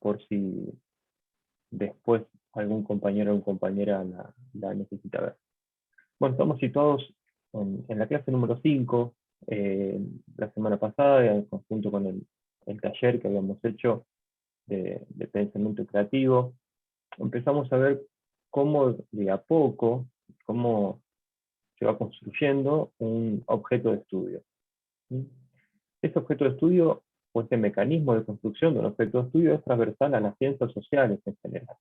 por si después algún compañero o compañera la necesita ver. Bueno, estamos situados en la clase número 5, la semana pasada, en conjunto con el taller que habíamos hecho de pensamiento creativo. Empezamos a ver cómo de a poco, cómo se va construyendo un objeto de estudio. Este objeto de estudio, o este mecanismo de construcción de un objeto de estudio, es transversal a las ciencias sociales en general.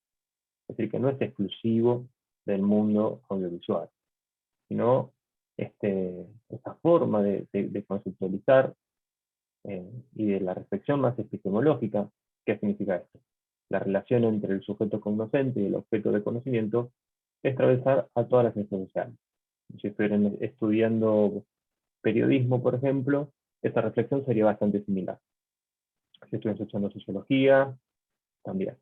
Es decir, que no es exclusivo del mundo audiovisual, sino esta forma de conceptualizar y de la reflexión más epistemológica. ¿Qué significa esto? La relación entre el sujeto cognoscente y el objeto de conocimiento es transversal a todas las ciencias sociales. Si estuvieran estudiando periodismo, por ejemplo, esta reflexión sería bastante similar. Si estuvieran estudiando sociología, también.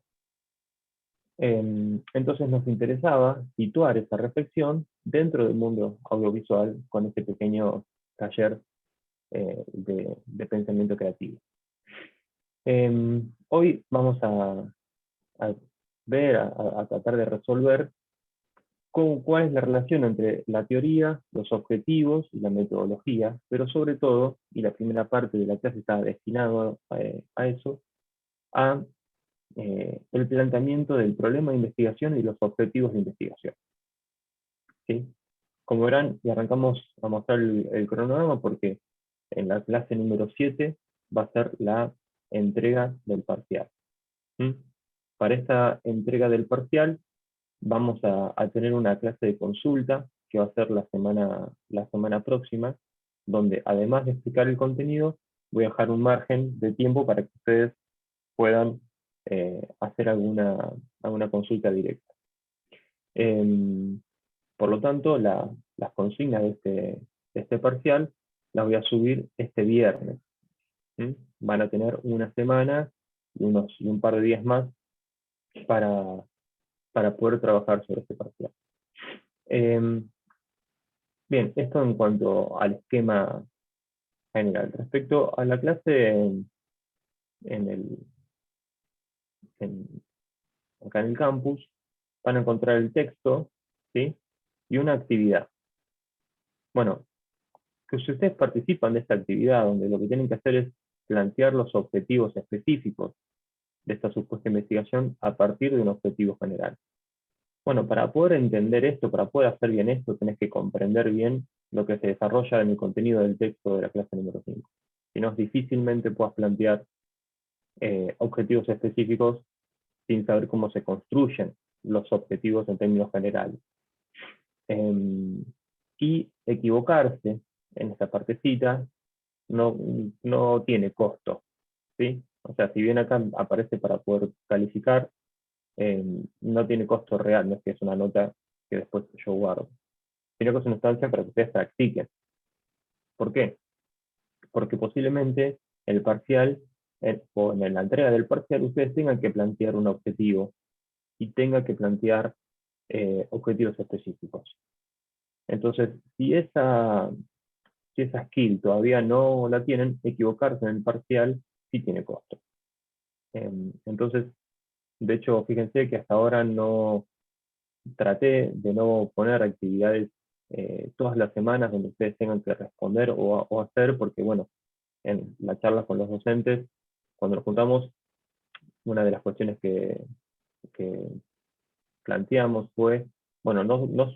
Entonces nos interesaba situar esa reflexión dentro del mundo audiovisual con este pequeño taller de pensamiento creativo. Hoy vamos a ver, a tratar de resolver cuál es la relación entre la teoría, los objetivos y la metodología, pero sobre todo, y la primera parte de la clase está destinada a eso, a el planteamiento del problema de investigación y los objetivos de investigación. ¿Sí? Como verán, y arrancamos a mostrar el cronograma porque en la clase número 7 va a ser la entrega del parcial. Para esta entrega del parcial vamos a tener una clase de consulta que va a ser la semana próxima, donde además de explicar el contenido, voy a dejar un margen de tiempo para que ustedes puedan hacer alguna consulta directa. Por lo tanto, las consignas de este parcial las voy a subir este viernes. Van a tener una semana y un par de días más para poder trabajar sobre este parcial. Bien, esto en cuanto al esquema general. Respecto a la clase acá en el campus, van a encontrar el texto, ¿sí? Y una actividad. Bueno, que si ustedes participan de esta actividad, donde lo que tienen que hacer es plantear los objetivos específicos de esta supuesta investigación a partir de un objetivo general. Bueno, para poder entender esto, para poder hacer bien esto, tenés que comprender bien lo que se desarrolla en el contenido del texto de la clase número 5. Si no, difícilmente puedas plantear objetivos específicos sin saber cómo se construyen los objetivos en términos generales. Y equivocarse en esta partecita no tiene costo, ¿sí? O sea, si bien acá aparece para poder calificar, no tiene costo real, no es que es una nota que después yo guardo, sino que es una instancia para que ustedes practiquen. ¿Por qué? Porque posiblemente el parcial, o en la entrega del parcial, ustedes tengan que plantear un objetivo y tengan que plantear objetivos específicos. Entonces, si esa skill todavía no la tienen, equivocarse en el parcial sí tiene costo. Entonces, de hecho, fíjense que hasta ahora no traté de no poner actividades todas las semanas donde ustedes tengan que responder o hacer, porque bueno, en la charla con los docentes, cuando nos juntamos, una de las cuestiones que planteamos fue, bueno, no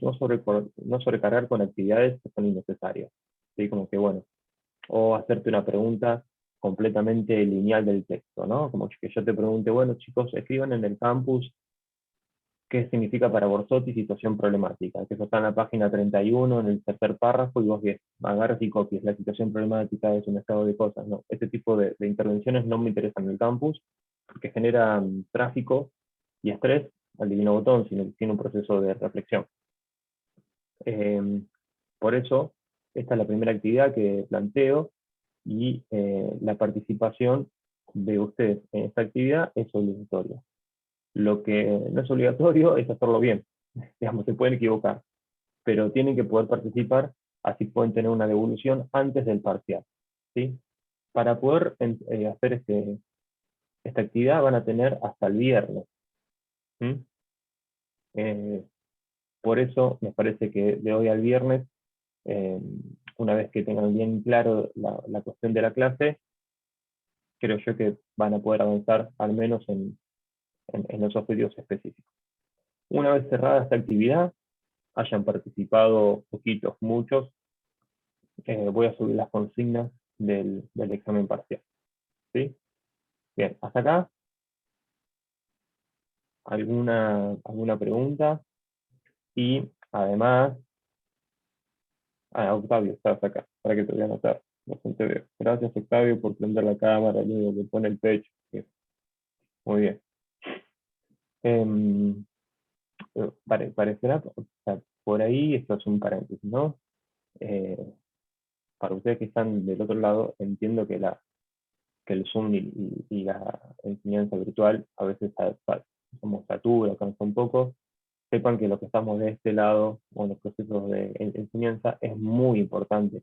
sobrecargar con actividades que son innecesarias. ¿Sí? Como que, bueno, o hacerte una pregunta completamente lineal del texto, ¿no? Como que yo te pregunte, bueno, chicos, escriban en el campus qué significa para Borsotti situación problemática, que eso está en la página 31, en el tercer párrafo, y vos agarras y copias, la situación problemática es un estado de cosas, ¿no? Este tipo de intervenciones no me interesan en el campus, porque generan tráfico y estrés al divino botón, sin un proceso de reflexión. Por eso, esta es la primera actividad que planteo, y la participación de ustedes en esta actividad es obligatoria. Lo que no es obligatorio es hacerlo bien. Digamos, se pueden equivocar, pero tienen que poder participar, así pueden tener una devolución antes del parcial, ¿sí? Para poder hacer esta actividad van a tener hasta el viernes. ¿Mm? Por eso me parece que de hoy al viernes, una vez que tengan bien claro la cuestión de la clase, creo yo que van a poder avanzar al menos en los objetivos específicos. Una vez cerrada esta actividad, hayan participado poquitos, muchos, voy a subir las consignas del examen parcial. ¿Sí? Bien, hasta acá, ¿alguna pregunta? Y además, Octavio, estás acá, para que te voy a anotar. Bastante bien. Gracias, Octavio, por prender la cámara, el único que pone el pecho. Bien, muy bien. Parecerá, o sea, por ahí esto es un paréntesis, ¿no? Eh, para ustedes que están del otro lado, entiendo que el Zoom y la enseñanza virtual a veces como satura, cansa un poco. Sepan que lo que estamos de este lado, o en los procesos de enseñanza, es muy importante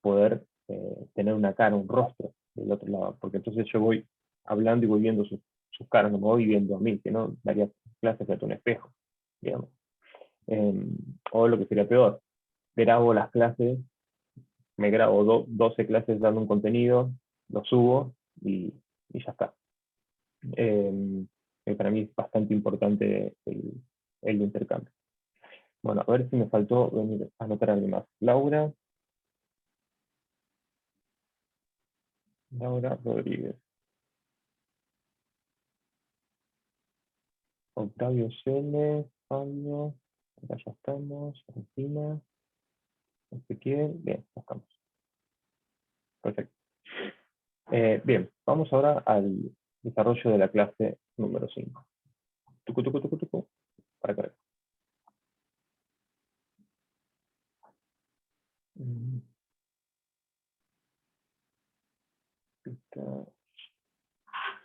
poder tener una cara, un rostro del otro lado, porque entonces yo voy hablando y voy viendo sus caras, no me voy viendo a mí, que no daría clases frente a un espejo, digamos. O lo que sería peor, grabo las clases, me grabo 12 clases dando un contenido, lo subo y ya está. Para mí es bastante importante el intercambio. Bueno, a ver si me faltó venir a anotar algo más. Laura Rodríguez. Octavio Sele, Fabio, acá ya estamos, Argentina, Ezequiel, bien, ya estamos. Perfecto. Bien, vamos ahora al desarrollo de la clase número 5. Tucu, tucu, tucu, tucu, para acá.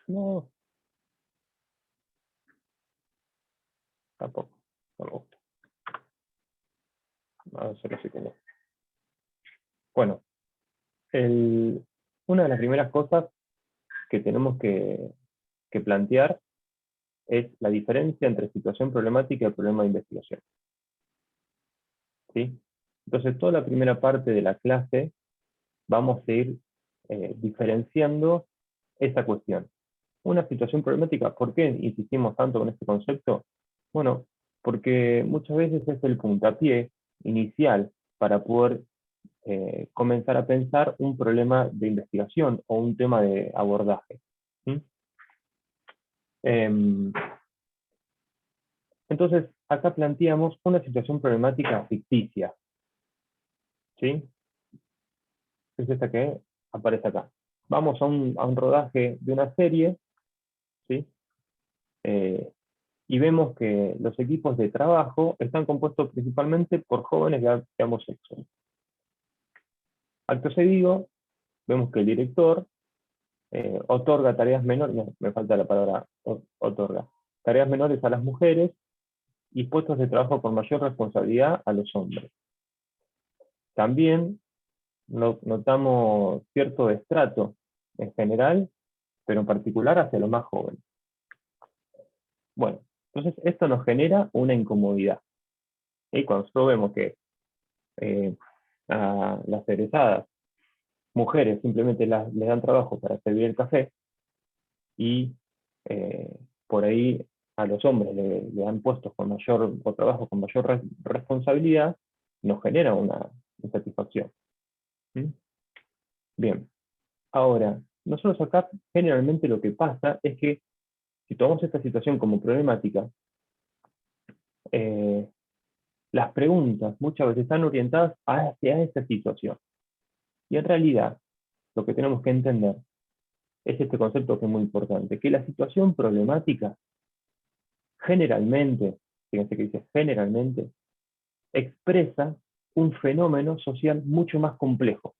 No, tampoco, no me gusta. Vamos a hacerlo así como. Bueno, una de las primeras cosas que tenemos que plantear es la diferencia entre situación problemática y problema de investigación. ¿Sí? Entonces, toda la primera parte de la clase vamos a ir diferenciando esa cuestión. Una situación problemática, ¿por qué insistimos tanto con este concepto? Bueno, porque muchas veces es el puntapié inicial para poder comenzar a pensar un problema de investigación o un tema de abordaje. ¿Sí? Entonces, acá planteamos una situación problemática ficticia. ¿Sí? Es esta que aparece acá. Vamos a un rodaje de una serie, ¿sí? Eh, y vemos que los equipos de trabajo están compuestos principalmente por jóvenes de ambos sexos. Acto seguido, vemos que el director otorga tareas menores, no, me falta la palabra otorga, tareas menores a las mujeres y puestos de trabajo con mayor responsabilidad a los hombres. También notamos cierto destrato en general, pero en particular hacia los más jóvenes. Bueno, entonces esto nos genera una incomodidad. Y cuando nosotros vemos que a las egresadas mujeres simplemente les dan trabajo para servir el café y por ahí a los hombres le dan puestos con mayor o trabajo con mayor responsabilidad, nos genera una insatisfacción. ¿Mm? Bien, ahora, nosotros acá generalmente lo que pasa es que si tomamos esta situación como problemática, las preguntas muchas veces están orientadas hacia esa situación. Y en realidad, lo que tenemos que entender es este concepto que es muy importante, que la situación problemática generalmente, fíjense que dice generalmente, expresa un fenómeno social mucho más complejo.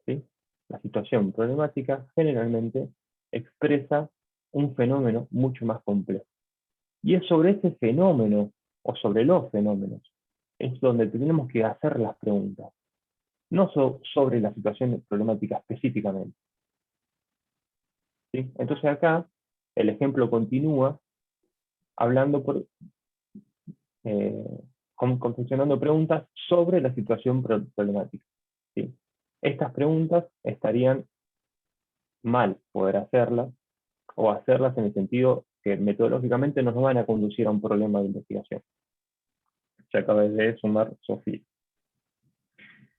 ¿Sí? La situación problemática generalmente expresa un fenómeno mucho más complejo. Y es sobre ese fenómeno, o sobre los fenómenos, es donde tenemos que hacer las preguntas, no sobre la situación problemática específicamente. ¿sí? Entonces acá el ejemplo continúa hablando eh, confeccionando preguntas sobre la situación problemática, ¿sí? Estas preguntas estarían mal poder hacerlas, o hacerlas en el sentido que metodológicamente no nos van a conducir a un problema de investigación. Se acaba de sumar Sofía.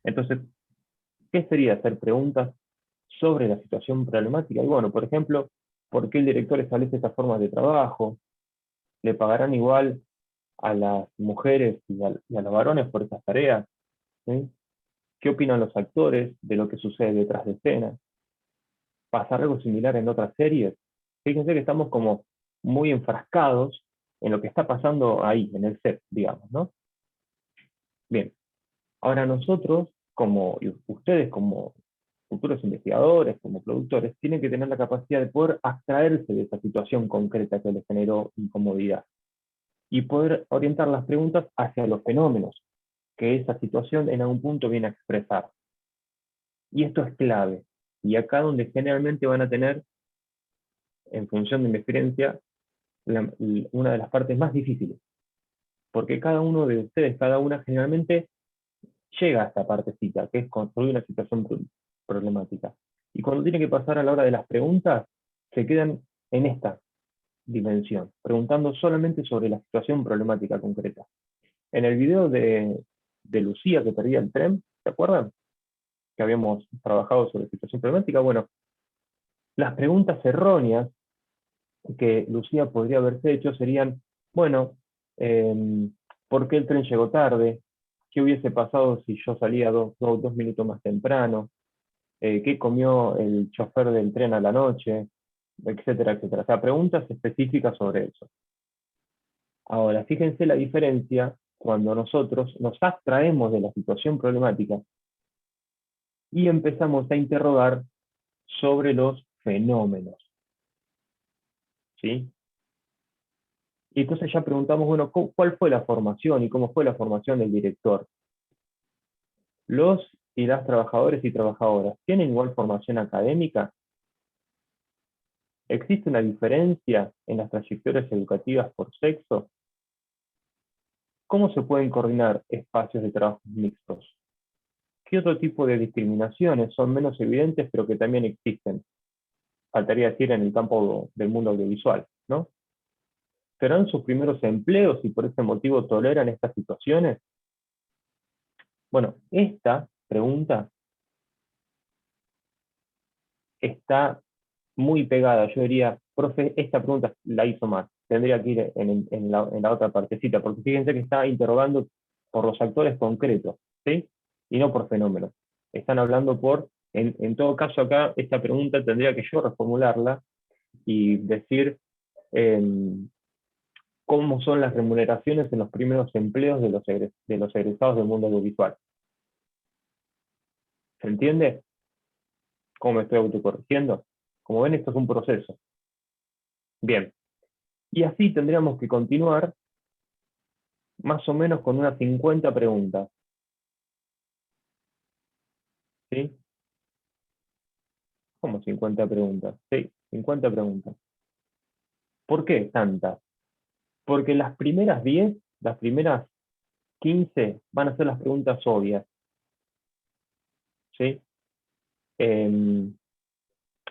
Entonces, ¿qué sería hacer preguntas sobre la situación problemática? Y bueno, por ejemplo, ¿por qué el director establece estas formas de trabajo? ¿Le pagarán igual a las mujeres y a los varones por estas tareas? ¿Sí? ¿Qué opinan los actores de lo que sucede detrás de escena? ¿Pasa algo similar en otras series? Fíjense que estamos como muy enfrascados en lo que está pasando ahí, en el set, digamos, ¿no? Bien, ahora nosotros, y ustedes como futuros investigadores, como productores, tienen que tener la capacidad de poder abstraerse de esa situación concreta que les generó incomodidad y poder orientar las preguntas hacia los fenómenos que esa situación en algún punto viene a expresar. Y esto es clave. Y acá donde generalmente van a tener, en función de mi experiencia, una de las partes más difíciles. Porque cada uno de ustedes, cada una generalmente llega a esta partecita, que es construir una situación problemática. Y cuando tiene que pasar a la hora de las preguntas, se quedan en esta dimensión, preguntando solamente sobre la situación problemática concreta. En el video de Lucía que perdía el tren, ¿se acuerdan? Que habíamos trabajado sobre situación problemática. Bueno, las preguntas erróneas que Lucía podría haberse hecho serían, bueno, eh, ¿por qué el tren llegó tarde? ¿Qué hubiese pasado si yo salía 2 minutos más temprano? ¿Qué comió el chofer del tren a la noche? Etcétera, etcétera. O sea, preguntas específicas sobre eso. Ahora, fíjense la diferencia cuando nosotros nos abstraemos de la situación problemática y empezamos a interrogar sobre los fenómenos, ¿sí? Y entonces ya preguntamos, bueno, ¿cuál fue la formación y cómo fue la formación del director? ¿Los y las trabajadores y trabajadoras tienen igual formación académica? ¿Existe una diferencia en las trayectorias educativas por sexo? ¿Cómo se pueden coordinar espacios de trabajo mixtos? ¿Qué otro tipo de discriminaciones son menos evidentes pero que también existen? Faltaría decir en el campo del mundo audiovisual, ¿no? ¿Serán sus primeros empleos y por ese motivo toleran estas situaciones? Bueno, esta pregunta está muy pegada. Yo diría, profe, esta pregunta la hizo mal. Tendría que ir en la otra partecita, porque fíjense que está interrogando por los actores concretos, ¿sí? Y no por fenómenos. Están hablando en todo caso acá, esta pregunta tendría que yo reformularla y decir eh, cómo son las remuneraciones en los primeros empleos de los egresados del mundo audiovisual. ¿Se entiende cómo me estoy autocorrigiendo? Como ven, esto es un proceso. Bien, y así tendríamos que continuar más o menos con unas 50 preguntas, ¿sí? ¿Cómo 50 preguntas? Sí, 50 preguntas. ¿Por qué tantas? Porque las primeras 10, las primeras 15 van a ser las preguntas obvias, ¿sí? Eh,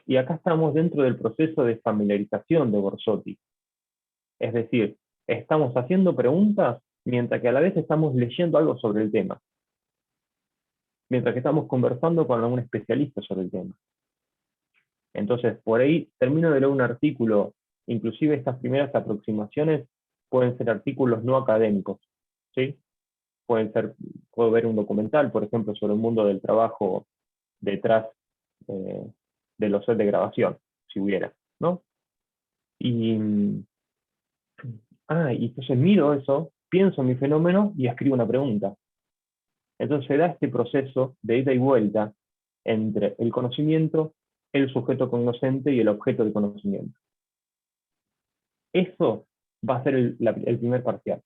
y acá estamos dentro del proceso de familiarización de Borsotti. Es decir, estamos haciendo preguntas mientras que a la vez estamos leyendo algo sobre el tema, mientras que estamos conversando con algún especialista sobre el tema. Entonces, por ahí termino de leer un artículo, inclusive estas primeras aproximaciones pueden ser artículos no académicos, ¿sí? Puedo ver un documental, por ejemplo, sobre el mundo del trabajo detrás eh, de los sets de grabación, si hubiera, ¿no? Y, y entonces miro eso, pienso en mi fenómeno y escribo una pregunta. Entonces se da este proceso de ida y vuelta entre el conocimiento, el sujeto cognoscente y el objeto de conocimiento. Eso va a ser el primer parcial.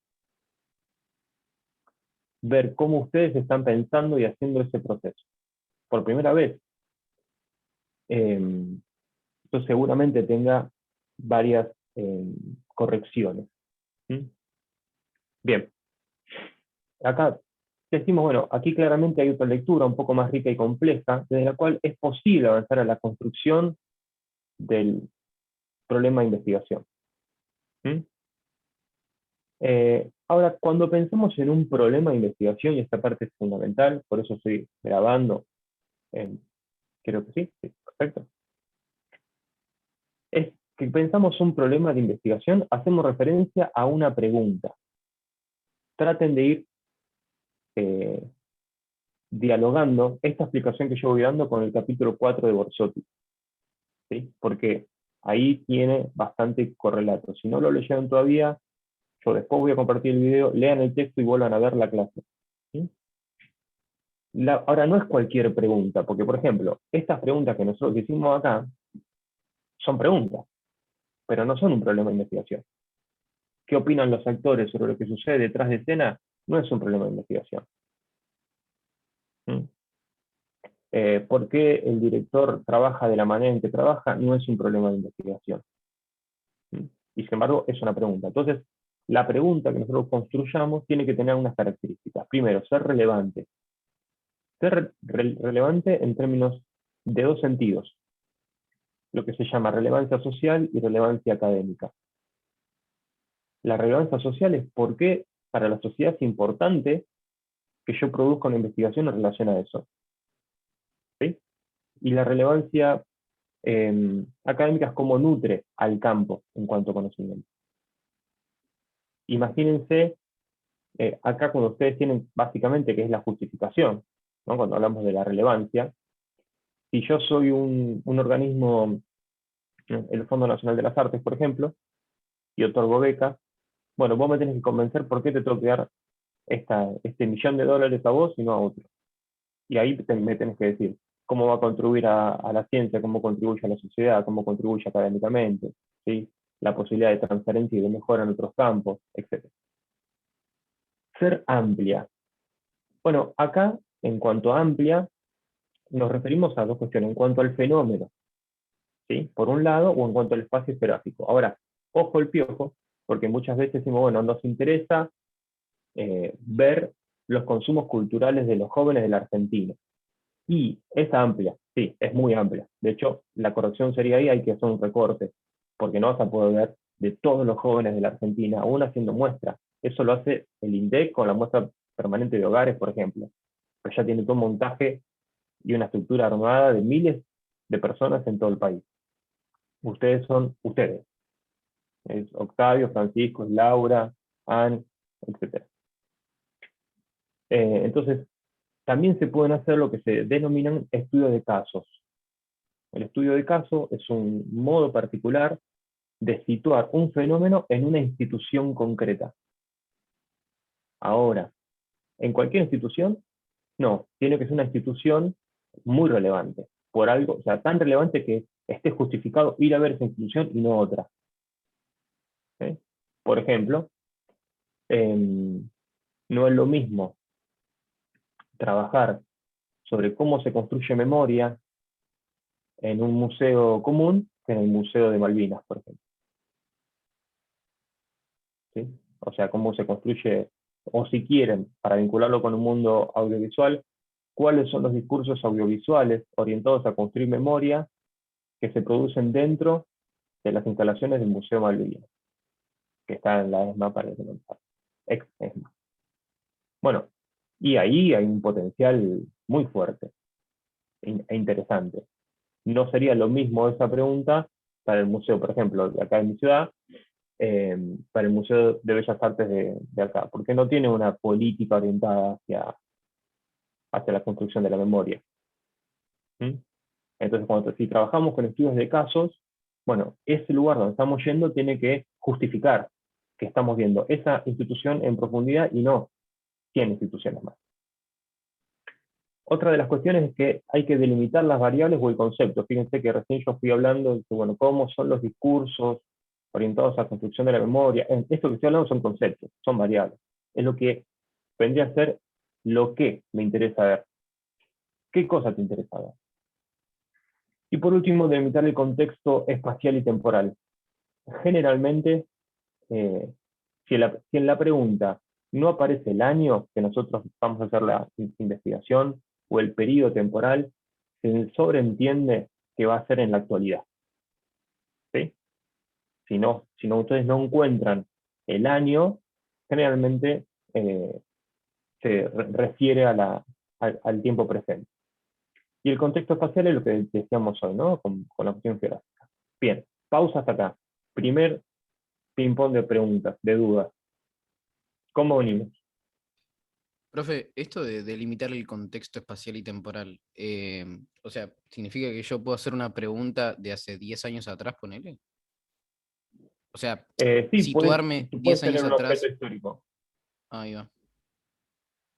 Ver cómo ustedes están pensando y haciendo ese proceso. Por primera vez. Eh, Esto seguramente tenga varias correcciones. ¿Mm? Bien, acá decimos, bueno, aquí claramente hay otra lectura un poco más rica y compleja, desde la cual es posible avanzar a la construcción del problema de investigación. ¿Mm? Ahora, cuando pensamos en un problema de investigación, y esta parte es fundamental, por eso estoy grabando, creo que sí, sí, perfecto, es que pensamos un problema de investigación, hacemos referencia a una pregunta. Traten de ir eh, dialogando esta explicación que yo voy dando con el capítulo 4 de Borsotti, ¿sí? Porque ahí tiene bastante correlato. Si no lo leyeron todavía, yo después voy a compartir el video, lean el texto y vuelvan a ver la clase. ¿Sí? Ahora, no es cualquier pregunta, porque, por ejemplo, estas preguntas que nosotros hicimos acá son preguntas, pero no son un problema de investigación. ¿Qué opinan los actores sobre lo que sucede detrás de escena? No es un problema de investigación. ¿Mm? ¿Por qué el director trabaja de la manera en que trabaja? No es un problema de investigación. ¿Mm? Y sin embargo, es una pregunta. Entonces, la pregunta que nosotros construyamos tiene que tener unas características. Primero, ser relevante. Ser relevante en términos de dos sentidos, lo que se llama relevancia social y relevancia académica. La relevancia social es por qué para la sociedad es importante que yo produzca una investigación en relación a eso. ¿Sí? Y la relevancia académica es cómo nutre al campo en cuanto a conocimiento. Imagínense acá cuando ustedes tienen básicamente que es la justificación, ¿no? Cuando hablamos de la relevancia, si yo soy un organismo, el Fondo Nacional de las Artes, por ejemplo, y otorgo becas, bueno, vos me tenés que convencer por qué te tengo que dar este $1.000.000 a vos y no a otro. Y ahí me tenés que decir cómo va a contribuir a la ciencia, cómo contribuye a la sociedad, cómo contribuye académicamente, ¿sí? La posibilidad de transferencia y de mejora en otros campos, etc. Ser amplia. Bueno, acá, en cuanto a amplia, nos referimos a dos cuestiones, en cuanto al fenómeno, ¿sí? Por un lado, o en cuanto al espacio geográfico. Ahora, ojo el piojo, porque muchas veces decimos, bueno, nos interesa ver los consumos culturales de los jóvenes de la Argentina. Y es amplia, sí, es muy amplia. De hecho, la corrección sería ahí, hay que hacer un recorte, porque no vas a poder ver de todos los jóvenes de la Argentina, aún haciendo muestras. Eso lo hace el INDEC con la muestra permanente de hogares, por ejemplo. Pero ya tiene todo un montaje y una estructura armada de miles de personas en todo el país. Ustedes son ustedes. Es Octavio, Francisco, es Laura, Anne, etc. Entonces, también se pueden hacer lo que se denominan estudios de casos. El estudio de caso es un modo particular de situar un fenómeno en una institución concreta. Ahora, en cualquier institución, no, tiene que ser una institución muy relevante, por algo, o sea, tan relevante que esté justificado ir a ver esa institución y no otra. ¿Sí? Por ejemplo, no es lo mismo trabajar sobre cómo se construye memoria en un museo común que en el Museo de Malvinas, por ejemplo. ¿Sí? O sea, cómo se construye, o si quieren, para vincularlo con un mundo audiovisual, cuáles son los discursos audiovisuales orientados a construir memoria que se producen dentro de las instalaciones del Museo Malvinas, que está en la ESMA para el ex-ESMA. Bueno, y ahí hay un potencial muy fuerte e interesante. No sería lo mismo esa pregunta para el museo, por ejemplo, de acá en mi ciudad, para el Museo de Bellas Artes de acá, porque no tiene una política orientada hacia la construcción de la memoria. ¿Mm? Entonces, si trabajamos con estudios de casos, bueno, ese lugar donde estamos yendo tiene que justificar que estamos viendo esa institución en profundidad y no 100 instituciones más. Otra de las cuestiones es que hay que delimitar las variables o el concepto. Fíjense que recién yo fui hablando de bueno, cómo son los discursos orientados a la construcción de la memoria. Esto que estoy hablando son conceptos, son variables. Es lo que vendría a ser lo que me interesa ver. ¿Qué cosa te interesa ver? Y por último, delimitar el contexto espacial y temporal. Generalmente, si en la pregunta no aparece el año que nosotros vamos a hacer la investigación o el periodo temporal, se sobreentiende que va a ser en la actualidad. ¿Sí? Si no ustedes no encuentran el año, generalmente se refiere al tiempo presente. Y el contexto espacial es lo que decíamos hoy, ¿no? Con la cuestión geográfica. Bien, pausa hasta acá. Primer ping-pong de preguntas, de dudas. ¿Cómo venimos? Profe, esto de delimitar el contexto espacial y temporal, o sea, ¿significa que yo puedo hacer una pregunta de hace 10 años atrás, ponele? O sea, Sí, situarme tú 10 puedes tener años un objeto atrás, histórico. ahí va.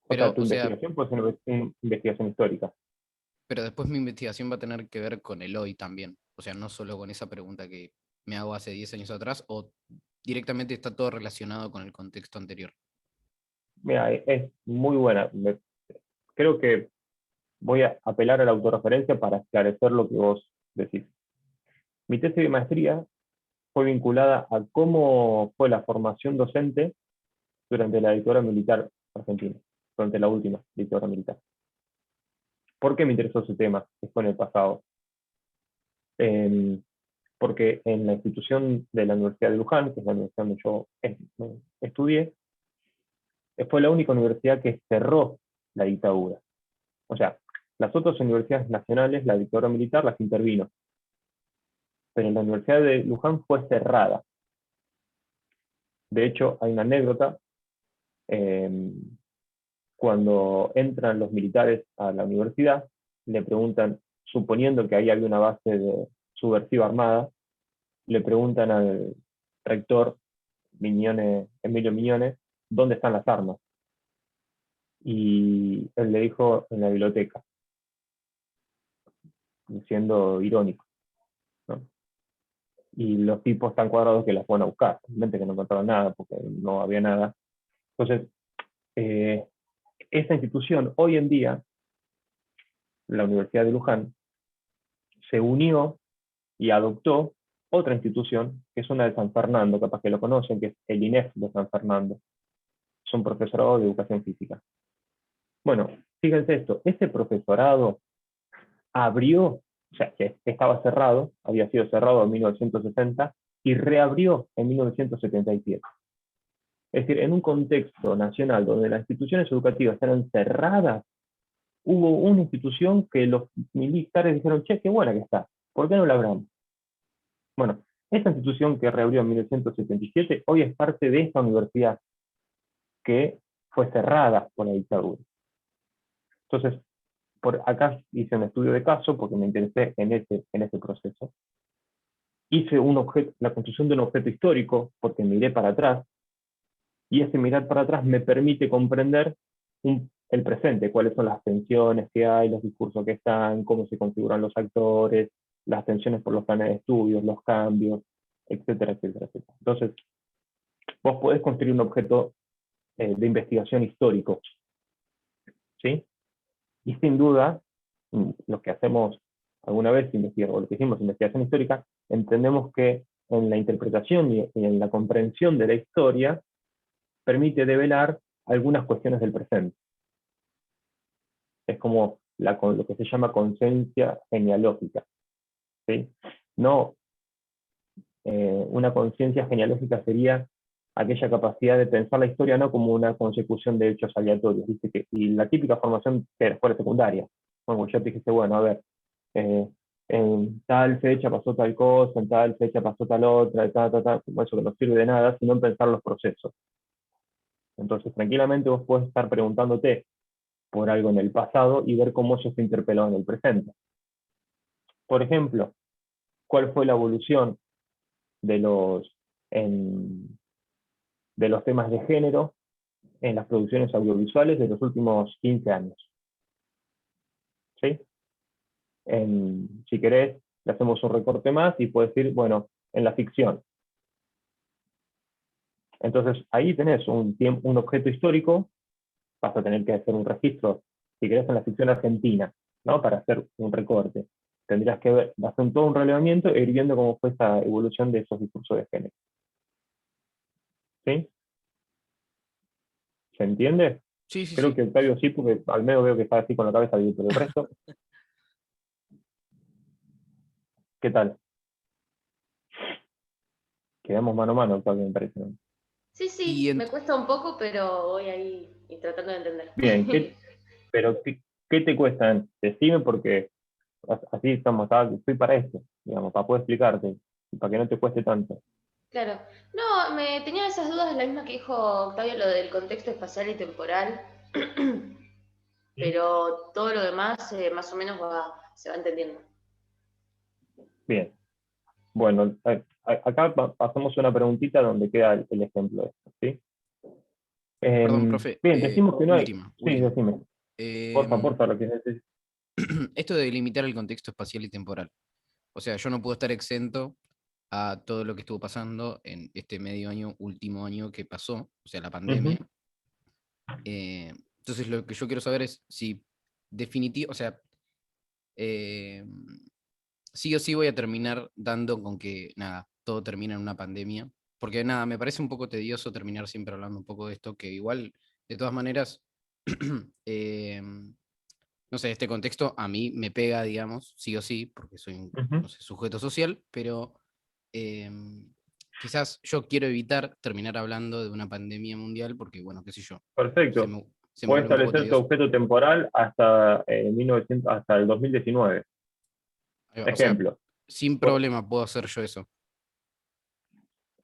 O sea, Pero, tu o sea, investigación puede ser una investigación histórica. pero después mi investigación va a tener que ver con el hoy también. O sea, no solo con esa pregunta que me hago hace 10 años atrás, o directamente está todo relacionado con el contexto anterior. Mira, es muy buena. Creo que voy a apelar a la autorreferencia para esclarecer lo que vos decís. Mi tesis de maestría fue vinculada a cómo fue la formación docente durante la dictadura militar argentina, durante la última dictadura militar. ¿Por qué me interesó ese tema? Que fue en el pasado. Eh, Porque en la institución de la Universidad de Luján, que es la universidad donde yo estudié, fue la única universidad que cerró la dictadura. O sea, las otras universidades nacionales, la dictadura militar las intervino, pero la Universidad de Luján fue cerrada. De hecho, hay una anécdota, eh, cuando entran los militares a la universidad, le preguntan, suponiendo que ahí había una base de subversiva armada, le preguntan al rector Emilio Miñones, ¿dónde están las armas? Y él le dijo, en la biblioteca, siendo irónico, ¿no? Y los tipos están cuadrados que las fueron a buscar, obviamente que no encontraron nada porque no había nada. Entonces, eh, esta institución hoy en día, la Universidad de Luján, se unió y adoptó otra institución, que es una de San Fernando, capaz que lo conocen, que es el INEF de San Fernando. Es un profesorado de educación física. Bueno, fíjense esto, ese profesorado abrió, o sea, que estaba cerrado, había sido cerrado en 1960 y reabrió en 1977. Es decir, en un contexto nacional donde las instituciones educativas eran cerradas, hubo una institución que los militares dijeron, che, qué buena que está, ¿por qué no la abramos? Bueno, esta institución que reabrió en 1977 hoy es parte de esta universidad que fue cerrada por la dictadura. Entonces, por acá hice un estudio de caso porque me interesé en ese proceso. Hice la construcción de un objeto histórico porque miré para atrás y ese mirar para atrás me permite comprender el presente, cuáles son las tensiones que hay, los discursos que están, cómo se configuran los actores, las tensiones por los planes de estudios, los cambios, etcétera, etcétera, etcétera. Entonces, vos podés construir un objeto de investigación histórico, ¿sí? Y sin duda, lo que hacemos alguna vez, o lo que hicimos investigación histórica, entendemos que en la interpretación y en la comprensión de la historia permite develar algunas cuestiones del presente. Es como lo que se llama conciencia genealógica, ¿sí? No, una conciencia genealógica sería aquella capacidad de pensar la historia no como una consecución de hechos aleatorios, ¿viste? Y la típica formación de la escuela secundaria. Bueno, yo te dije, bueno, a ver, eh, en tal fecha pasó tal cosa, en tal fecha pasó tal otra, como eso que no sirve de nada, sino en pensar los procesos. Entonces, tranquilamente vos puedes estar preguntándote por algo en el pasado y ver cómo eso se interpeló en el presente. Por ejemplo, ¿cuál fue la evolución de en, de los temas de género en las producciones audiovisuales de los últimos 15 años? ¿Sí? Si querés, le hacemos un recorte más y puedes decir, bueno, en la ficción. Entonces, ahí tenés un objeto histórico, vas a tener que hacer un registro, si querés, en la ficción argentina, ¿no? Para hacer un recorte. tendrías que hacer todo un relevamiento e ir viendo cómo fue esa evolución de esos discursos de género. ¿Sí? ¿Se entiende? Sí, sí, Creo sí. que Octavio sí, porque al menos veo que está así con la cabeza bien, pero el resto, ¿qué tal? Quedamos mano a mano, Octavio, me parece, ¿no? Sí, Y sí, me cuesta un poco, pero voy ahí y tratando de entender. Bien, pero ¿qué te cuesta? Decime porque así estamos, estoy para esto, digamos, para poder explicarte, y para que no te cueste tanto. Claro. No, me tenía esas dudas, la misma que dijo Octavio, lo del contexto espacial y temporal, pero todo lo demás más o menos se va entendiendo. Bien, bueno, acá pasamos una preguntita donde queda el ejemplo de esto, ¿sí? perdón, profe, Bien, decimos que no hay. Sí, última. decime. Em, Porfa, lo que necesites. esto de delimitar el contexto espacial y temporal. O sea, yo no puedo estar exento a todo lo que estuvo pasando en este medio año, último año que pasó, o sea, la Ujú. pandemia. Entonces, lo que yo quiero saber es si definitivo, o sea, eh, sí o sí voy a terminar dando con que, nada, todo termina en una pandemia. Porque, nada, me parece un poco tedioso terminar siempre hablando un poco de esto, que igual, de todas maneras, eh, no sé, este contexto a mí me pega, digamos, sí o sí, porque soy un, Ujú. no sé, sujeto social, pero quizás yo quiero evitar terminar hablando de una pandemia mundial porque, bueno, qué sé yo, se Perfecto. me, se me Puedes vuelve un poco establecer tu tedioso. objeto temporal hasta 1900, hasta el 2019. O sea, Ejemplo. sin Pu- problema puedo hacer yo eso,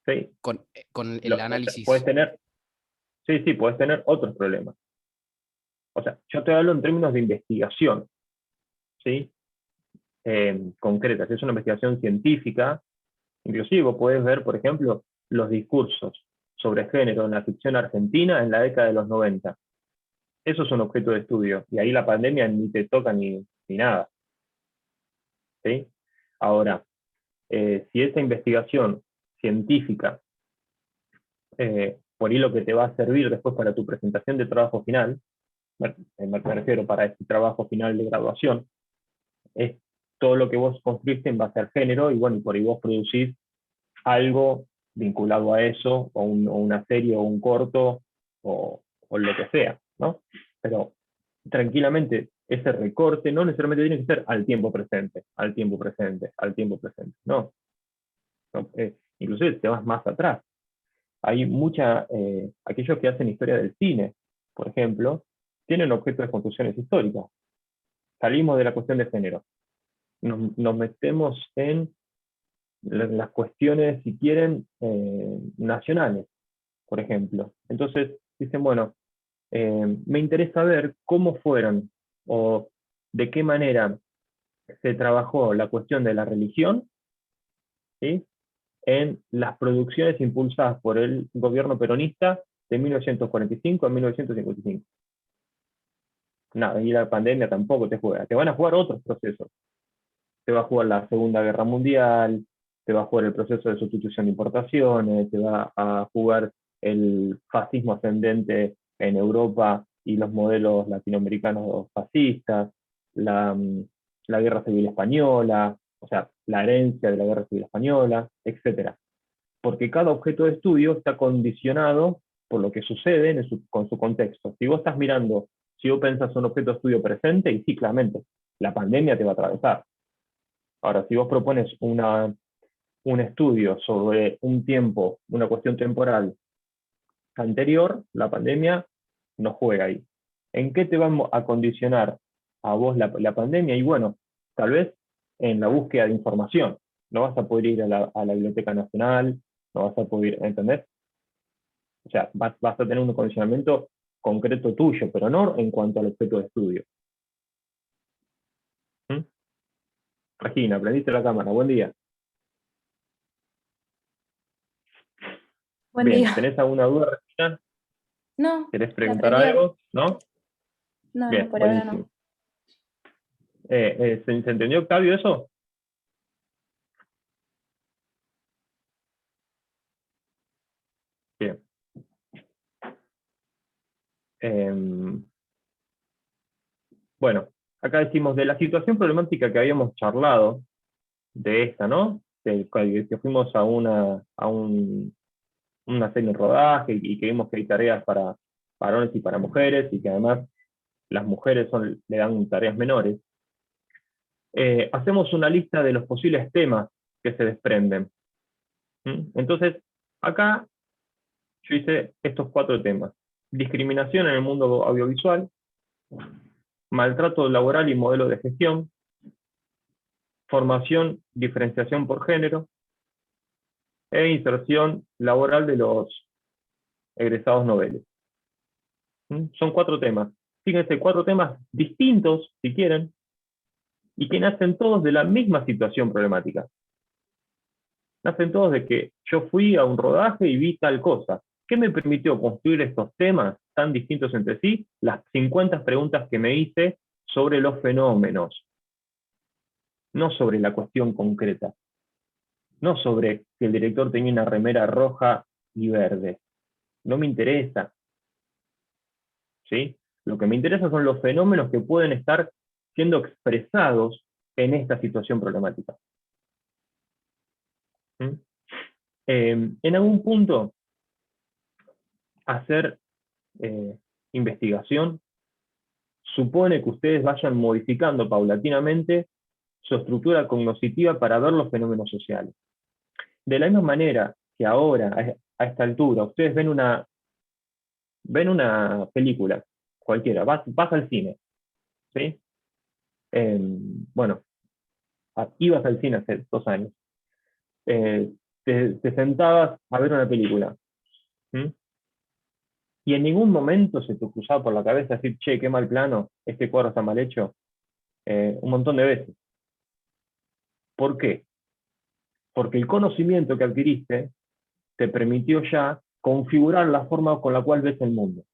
¿Sí? con el Puedes análisis. tener, sí, sí, puedes tener otros problemas. O sea, yo te hablo en términos de investigación, ¿sí? Concreta. Si es una investigación científica, inclusive vos podés ver, por ejemplo, los discursos sobre género en la ficción argentina en la década de los 90. Eso es un objeto de estudio. Y ahí la pandemia ni te toca ni nada. ¿Sí? Ahora, si esta investigación científica, por ahí lo que te va a servir después para tu presentación de trabajo final, me refiero para este trabajo final de graduación, es todo lo que vos construiste en base al género y bueno, y por ahí vos producís algo vinculado a eso, o una serie, o un corto, o lo que sea, ¿no? Pero tranquilamente ese recorte no necesariamente tiene que ser al tiempo presente, al tiempo presente, al tiempo presente, no. No, inclusive te vas más atrás. Hay aquellos que hacen historia del cine, por ejemplo, tienen objeto de construcciones históricas. Salimos de la cuestión de género, nos metemos en las cuestiones, si quieren, nacionales, por ejemplo. Entonces dicen, bueno, me interesa ver cómo fueron o de qué manera se trabajó la cuestión de la religión, ¿sí? En las producciones impulsadas por el gobierno peronista de 1945 a 1955. Nada, y la pandemia tampoco te juega. Te van a jugar otros procesos. Te va a jugar la Segunda Guerra Mundial, te va a jugar el proceso de sustitución de importaciones, te va a jugar el fascismo ascendente en Europa y los modelos latinoamericanos fascistas, la, la Guerra Civil Española, o sea, la herencia de la Guerra Civil Española, etcétera. Porque cada objeto de estudio está condicionado por lo que sucede con su contexto. Si vos estás mirando, si vos pensás un objeto de estudio presente, y sí, claramente, la pandemia te va a atravesar. Ahora, si vos propones un estudio sobre un tiempo, una cuestión temporal anterior, la pandemia no juega ahí. ¿En qué te va a condicionar a vos la pandemia? Y bueno, tal vez en la búsqueda de información. No vas a poder ir a la Biblioteca Nacional, no vas a poder, ¿entendés? O sea, vas a tener un condicionamiento concreto tuyo, pero no en cuanto al objeto de estudio. ¿Mm? Regina, prendiste la cámara, buen día. Buen Bien, día. ¿tenés alguna duda, Regina? No, ¿Querés la preguntar prendió. algo? ¿No? No, no, Bien, por ahora no. buenísimo. ¿Se entendió, Octavio, eso? Bien. Bueno, acá decimos de la situación problemática que habíamos charlado, de esta, ¿no? Que fuimos a una serie de rodaje y que vimos que hay tareas para varones y para mujeres y que además las mujeres le dan tareas menores. Hacemos una lista de los posibles temas que se desprenden. Entonces, acá yo hice estos 4 temas. Discriminación en el mundo audiovisual, maltrato laboral y modelo de gestión, formación, diferenciación por género, e inserción laboral de los egresados noveles. Son 4 temas. Fíjense, 4 temas distintos, si quieren, y que nacen todos de la misma situación problemática. Nacen todos de que yo fui a un rodaje y vi tal cosa. ¿Qué me permitió construir estos temas tan distintos entre sí? Las 50 preguntas que me hice sobre los fenómenos, no sobre la cuestión concreta, no sobre si el director tenía una remera roja y verde. No me interesa. ¿Sí? Lo que me interesa son los fenómenos que pueden estar siendo expresados en esta situación problemática. En algún punto, hacer investigación supone que ustedes vayan modificando paulatinamente su estructura cognitiva para ver los fenómenos sociales. De la misma manera que ahora, a esta altura, ustedes ven una película cualquiera, vas al cine, ¿sí? Bueno, ibas al cine hace 2 años, te sentabas a ver una película, y en ningún momento se te cruzaba por la cabeza decir, che, qué mal plano, este cuadro está mal hecho, un montón de veces. ¿Por qué? Porque el conocimiento que adquiriste te permitió ya configurar la forma con la cual ves el mundo.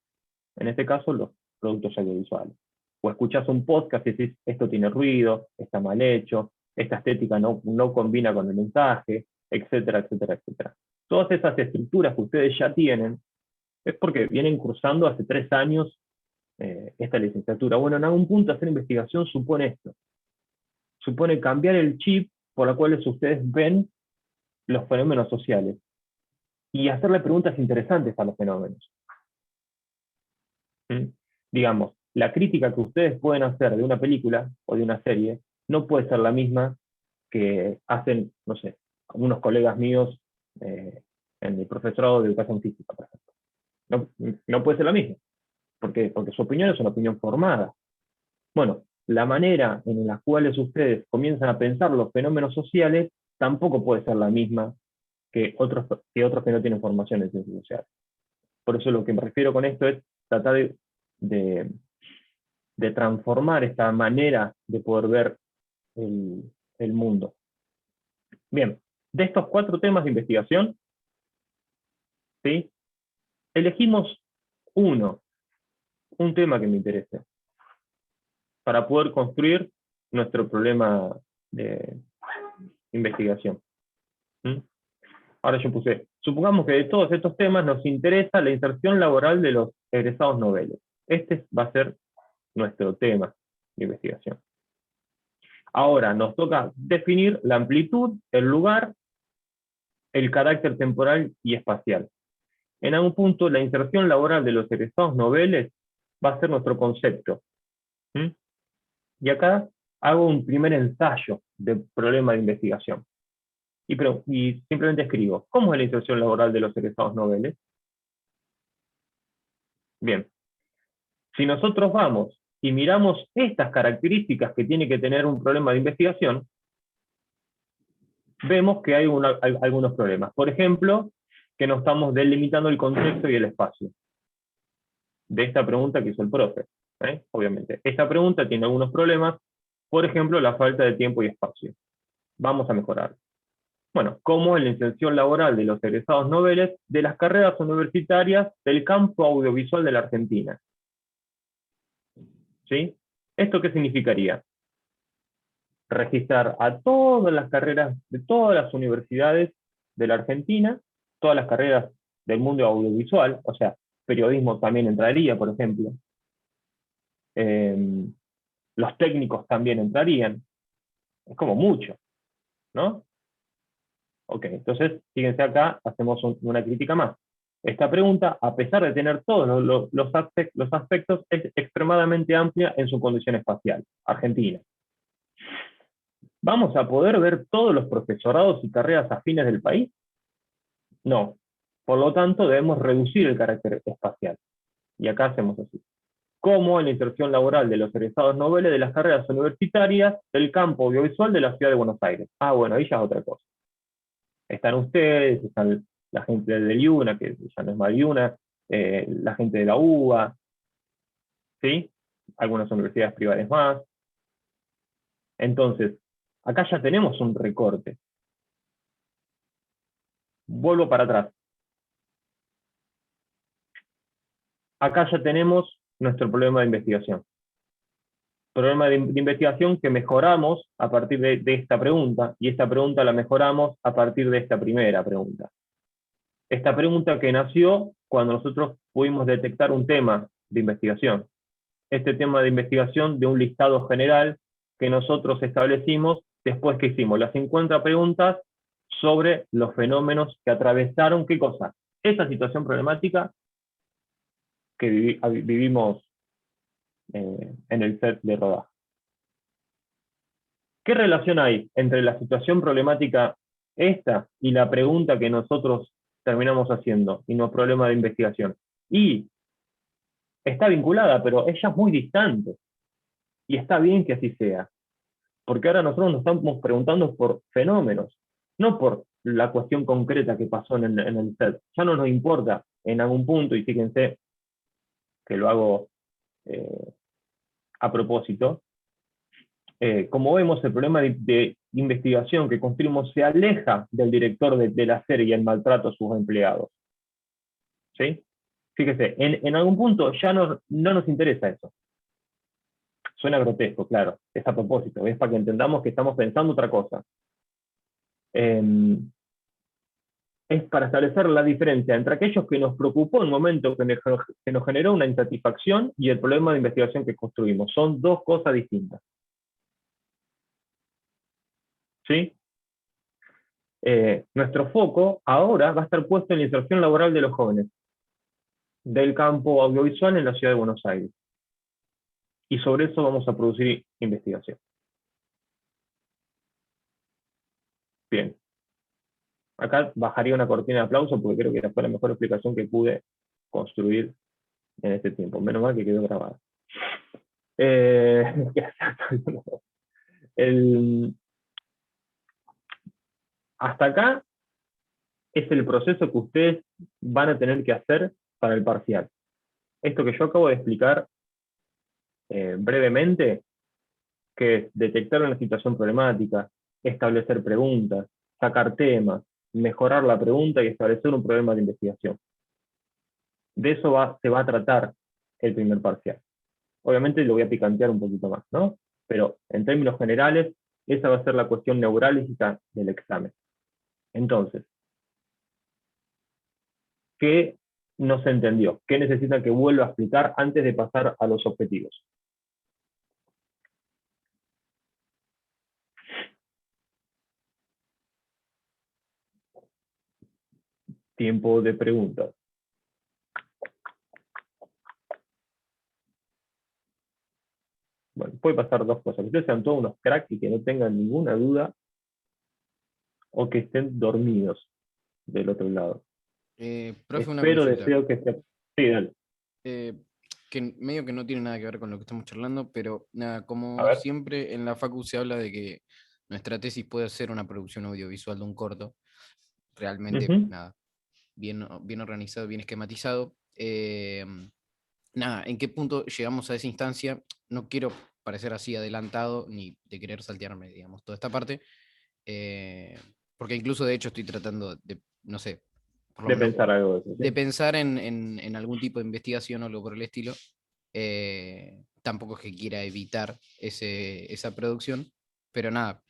En este caso, los productos audiovisuales. O escuchás un podcast y decís, esto tiene ruido, está mal hecho, esta estética no combina con el mensaje, etcétera, etcétera, etcétera. Todas esas estructuras que ustedes ya tienen es porque vienen cursando hace 3 años esta licenciatura. Bueno, en algún punto hacer investigación supone esto. Supone cambiar el chip por el cual ustedes ven los fenómenos sociales y hacerle preguntas interesantes a los fenómenos. Digamos, la crítica que ustedes pueden hacer de una película o de una serie no puede ser la misma que hacen, no sé, algunos colegas míos en el profesorado de educación física, por ejemplo. No puede ser la misma. ¿Por qué? Porque su opinión es una opinión formada. Bueno, la manera en la cual ustedes comienzan a pensar los fenómenos sociales tampoco puede ser la misma que otros que no tienen formación en ciencias sociales. Por eso lo que me refiero con esto es tratar de transformar esta manera de poder ver el mundo. Bien, de estos 4 temas de investigación, ¿sí? Elegimos un tema que me interese, para poder construir nuestro problema de investigación. Ahora yo puse, supongamos que de todos estos temas nos interesa la inserción laboral de los egresados noveles. Este va a ser nuestro tema de investigación. Ahora nos toca definir la amplitud, el lugar, el carácter temporal y espacial. En algún punto, la inserción laboral de los egresados noveles va a ser nuestro concepto. Y acá hago un primer ensayo de problema de investigación. Y simplemente escribo, ¿cómo es la inserción laboral de los egresados noveles? Bien, si nosotros vamos y miramos estas características que tiene que tener un problema de investigación, vemos que hay algunos problemas. Por ejemplo, que no estamos delimitando el contexto y el espacio. De esta pregunta que hizo el profe, obviamente. Esta pregunta tiene algunos problemas, por ejemplo, la falta de tiempo y espacio. Vamos a mejorar. Bueno, ¿cómo es la inserción laboral de los egresados noveles de las carreras universitarias del campo audiovisual de la Argentina? ¿Sí? ¿Esto qué significaría? Registrar a todas las carreras de todas las universidades de la Argentina, todas las carreras del mundo audiovisual, o sea, periodismo también entraría, por ejemplo. los técnicos también entrarían. Es como mucho, ¿no? Ok, entonces, fíjense acá, hacemos una crítica más. Esta pregunta, a pesar de tener todos los aspectos, es extremadamente amplia en su condición espacial. Argentina. ¿Vamos a poder ver todos los profesorados y carreras afines del país? No. Por lo tanto, debemos reducir el carácter espacial. Y acá hacemos así. Como en la inserción laboral de los egresados noveles de las carreras universitarias del campo audiovisual de la ciudad de Buenos Aires. Ah, bueno, ahí ya es otra cosa. Están ustedes, están la gente del IUNA, que ya no es más IUNA, la gente de la UBA, ¿sí? Algunas universidades privadas más. Entonces, acá ya tenemos un recorte. Vuelvo para atrás. Acá ya tenemos nuestro problema de investigación. Problema de investigación que mejoramos a partir de esta pregunta, y esta pregunta la mejoramos a partir de esta primera pregunta. Esta pregunta que nació cuando nosotros pudimos detectar un tema de investigación. Este tema de investigación de un listado general que nosotros establecimos después que hicimos las 50 preguntas sobre los fenómenos que atravesaron, ¿qué cosa? Esa situación problemática que vivimos en el set de rodaje. ¿Qué relación hay entre la situación problemática esta y la pregunta que nosotros terminamos haciendo, y no problema de investigación? Y está vinculada, pero ella es muy distante. Y está bien que así sea. Porque ahora nosotros nos estamos preguntando por fenómenos, no por la cuestión concreta que pasó en el set. Ya no nos importa en algún punto, y fíjense que lo hago a propósito, como vemos, el problema de investigación que construimos se aleja del director de la serie y el maltrato a sus empleados. ¿Sí? Fíjese, en algún punto ya no nos interesa eso. Suena grotesco, claro, es a propósito, es para que entendamos que estamos pensando otra cosa. Es para establecer la diferencia entre aquellos que nos preocupó en un momento que nos generó una insatisfacción y el problema de investigación que construimos. Son dos cosas distintas. ¿Sí? Nuestro foco ahora va a estar puesto en la inserción laboral de los jóvenes del campo audiovisual en la ciudad de Buenos Aires. Y sobre eso vamos a producir investigación. Bien. Acá bajaría una cortina de aplauso porque creo que fue la mejor explicación que pude construir en este tiempo. Menos mal que quedó grabada. Hasta acá es el proceso que ustedes van a tener que hacer para el parcial. Esto que yo acabo de explicar brevemente, que es detectar una situación problemática, establecer preguntas, sacar temas, mejorar la pregunta y establecer un problema de investigación. De eso se va a tratar el primer parcial. Obviamente lo voy a picantear un poquito más, ¿no? Pero en términos generales, esa va a ser la cuestión neurálgica del examen. Entonces, ¿qué no se entendió? ¿Qué necesita que vuelva a explicar antes de pasar a los objetivos? Tiempo de preguntas. Bueno, puede pasar dos cosas. Que ustedes sean todos unos cracks y que no tengan ninguna duda, o que estén dormidos del otro lado. Profe, una Espero, consulta. deseo que estén... Sí, dale. Que medio que no tiene nada que ver con lo que estamos charlando, pero nada, A como ver. siempre en la facu se habla de que nuestra tesis puede ser una producción audiovisual de un corto, realmente, nada, bien organizado, bien esquematizado. Nada, ¿en qué punto llegamos a esa instancia? No quiero parecer así adelantado, ni de querer saltearme, digamos, toda esta parte, porque incluso de hecho estoy tratando de, no sé, por lo De menos pensar algo de eso. ¿Sí? de pensar en algún tipo de investigación o algo por el estilo. Tampoco es que quiera evitar esa producción, pero nada,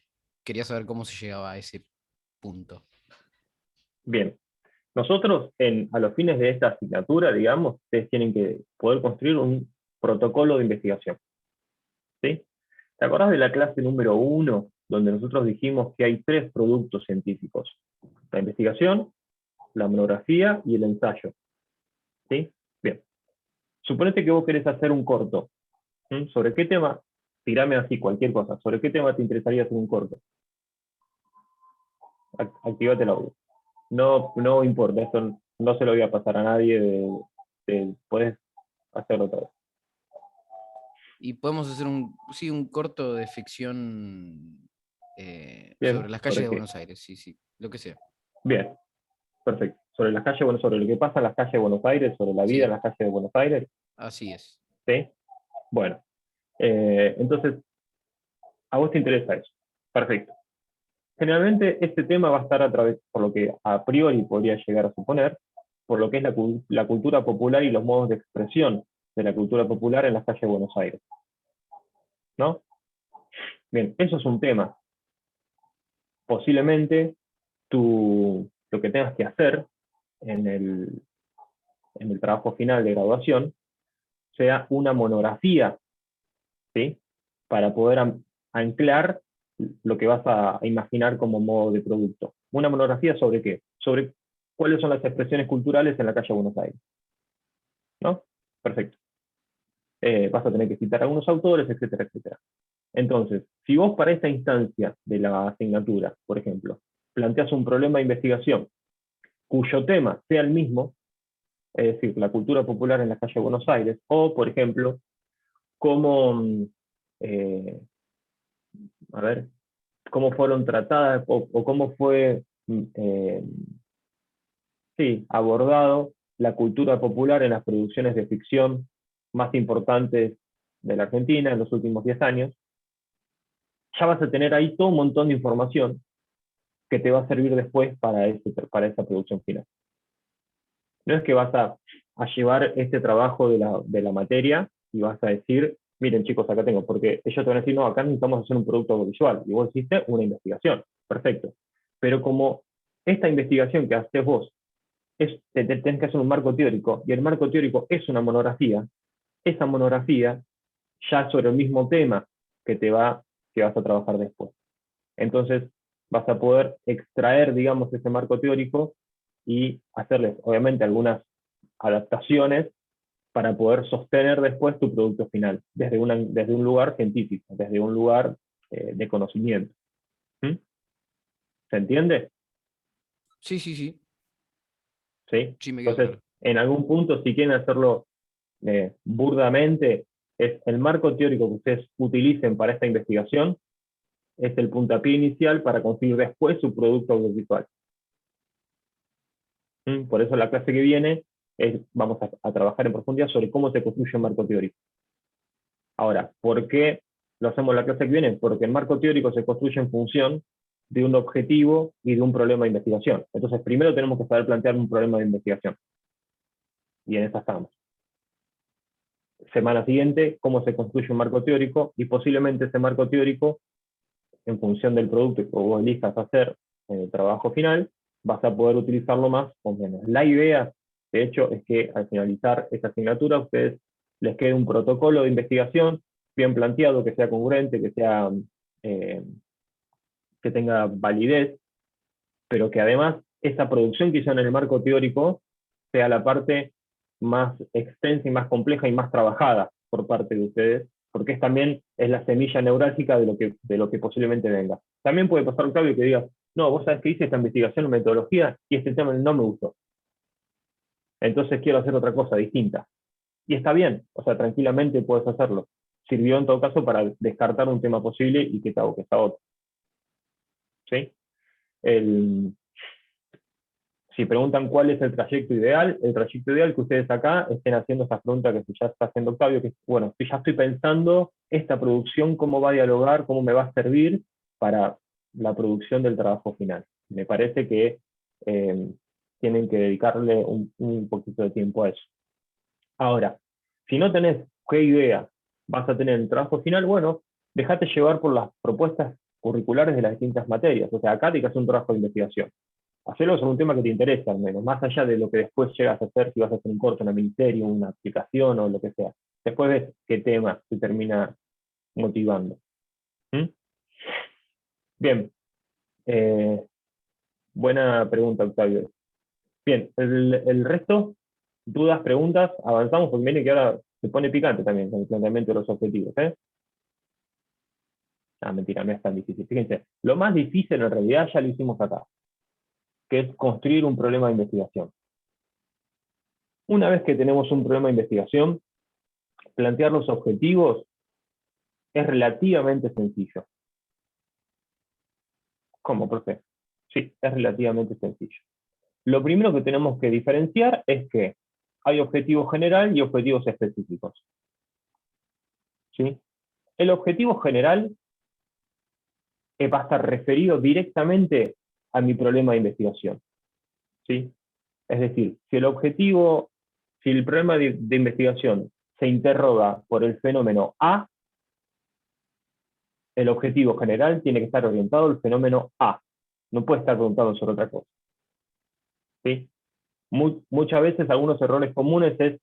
quería saber cómo se llegaba a ese punto. Bien. Nosotros, a los fines de esta asignatura, digamos, ustedes tienen que poder construir un protocolo de investigación. ¿Sí? ¿Te acordás de la clase número 1, donde nosotros dijimos que hay 3 productos científicos? La investigación, la monografía y el ensayo. ¿Sí? Bien. Suponete que vos querés hacer un corto. ¿Sobre qué tema? Tirame así cualquier cosa. ¿Sobre qué tema te interesaría hacer un corto? Activate el audio. No importa, esto no se lo voy a pasar a nadie. Puedes hacerlo otra vez. Y podemos hacer un corto de ficción Bien, sobre las calles de ¿sobre qué? Buenos Aires, sí, lo que sea. Bien, perfecto. Sobre las calles, bueno, sobre lo que pasa en las calles de Buenos Aires, sobre la vida Sí. en las calles de Buenos Aires. Así es. ¿Sí? Bueno, entonces, a vos te interesa eso. Perfecto. Generalmente este tema va a estar a través, por lo que a priori podría llegar a suponer, por lo que es la cultura popular y los modos de expresión de la cultura popular en las calles de Buenos Aires. ¿No? Bien, eso es un tema. Posiblemente lo que tengas que hacer en el trabajo final de graduación sea una monografía, ¿sí? Para poder anclar lo que vas a imaginar como modo de producto. ¿Una monografía sobre qué? Sobre cuáles son las expresiones culturales en la calle de Buenos Aires. ¿No? Perfecto. Vas a tener que citar a algunos autores, etcétera, etcétera. Entonces, si vos para esta instancia de la asignatura, por ejemplo, planteas un problema de investigación cuyo tema sea el mismo, es decir, la cultura popular en la calle de Buenos Aires, o, por ejemplo, cómo, eh, a ver, cómo fueron tratadas o cómo fue sí, abordado la cultura popular en las producciones de ficción más importantes de la Argentina en los últimos 10 años, ya vas a tener ahí todo un montón de información que te va a servir después para esa producción final. No es que vas a llevar este trabajo de la materia y vas a decir, miren chicos, acá tengo, porque ellos te van a decir, no, acá necesitamos hacer un producto audiovisual, y vos hiciste una investigación, perfecto. Pero como esta investigación que haces vos, tenés que hacer un marco teórico, y el marco teórico es una monografía, esa monografía ya sobre el mismo tema que vas a trabajar después. Entonces, vas a poder extraer, digamos, ese marco teórico y hacerles, obviamente, algunas adaptaciones para poder sostener después tu producto final, desde un lugar científico, desde un lugar de conocimiento. ¿Mm? ¿Se entiende? Sí. ¿Sí? Sí, me quedó Entonces, claro. en algún punto, si quieren hacerlo burdamente, es el marco teórico que ustedes utilicen para esta investigación, es el puntapié inicial para conseguir después su producto audiovisual. Por eso la clase que viene vamos a trabajar en profundidad sobre cómo se construye un marco teórico. Ahora, ¿por qué lo hacemos la clase que viene? Porque el marco teórico se construye en función de un objetivo y de un problema de investigación. Entonces, primero tenemos que saber plantear un problema de investigación. Y en esa estamos. Semana siguiente, cómo se construye un marco teórico, y posiblemente ese marco teórico, en función del producto que vos elijas hacer en el trabajo final, vas a poder utilizarlo más o menos. La idea, de hecho, es que al finalizar esta asignatura, a ustedes les quede un protocolo de investigación bien planteado, que sea congruente, que tenga validez, pero que además esa producción que hicieron en el marco teórico sea la parte más extensa y más compleja y más trabajada por parte de ustedes, porque también es la semilla neurálgica de lo que posiblemente venga. También puede pasar, Claudio, que digas, no, vos sabés que hice esta investigación en metodología y este tema no me gustó. Entonces quiero hacer otra cosa distinta. Y está bien, o sea, tranquilamente puedes hacerlo. Sirvió en todo caso para descartar un tema posible y que está otro. ¿Sí? Si preguntan cuál es el trayecto ideal que ustedes acá estén haciendo estas preguntas que ya está haciendo Octavio, que bueno, si ya estoy pensando esta producción, cómo va a dialogar, cómo me va a servir para la producción del trabajo final. Me parece que tienen que dedicarle un poquito de tiempo a eso. Ahora, si no tenés qué idea vas a tener en el trabajo final, bueno, dejate llevar por las propuestas curriculares de las distintas materias. O sea, acá te que hacer un trabajo de investigación. Hacerlo sobre un tema que te interesa, al menos, más allá de lo que después llegas a hacer, si vas a hacer un corto, una miniserie, una aplicación o lo que sea. Después ves qué tema te termina motivando. ¿Mm? Bien. Buena pregunta, Octavio. Bien, el resto, dudas, preguntas, avanzamos, porque miren que ahora se pone picante también con el planteamiento de los objetivos. Ah, mentira, no es tan difícil. Fíjense, lo más difícil en realidad ya lo hicimos acá, que es construir un problema de investigación. Una vez que tenemos un problema de investigación, plantear los objetivos es relativamente sencillo. ¿Cómo, profe? Sí, es relativamente sencillo. Lo primero que tenemos que diferenciar es que hay objetivo general y objetivos específicos. ¿Sí? El objetivo general va a estar referido directamente a mi problema de investigación. ¿Sí? Es decir, si el problema de investigación se interroga por el fenómeno A, el objetivo general tiene que estar orientado al fenómeno A. No puede estar orientado sobre otra cosa. ¿Sí? Muchas veces algunos errores comunes es,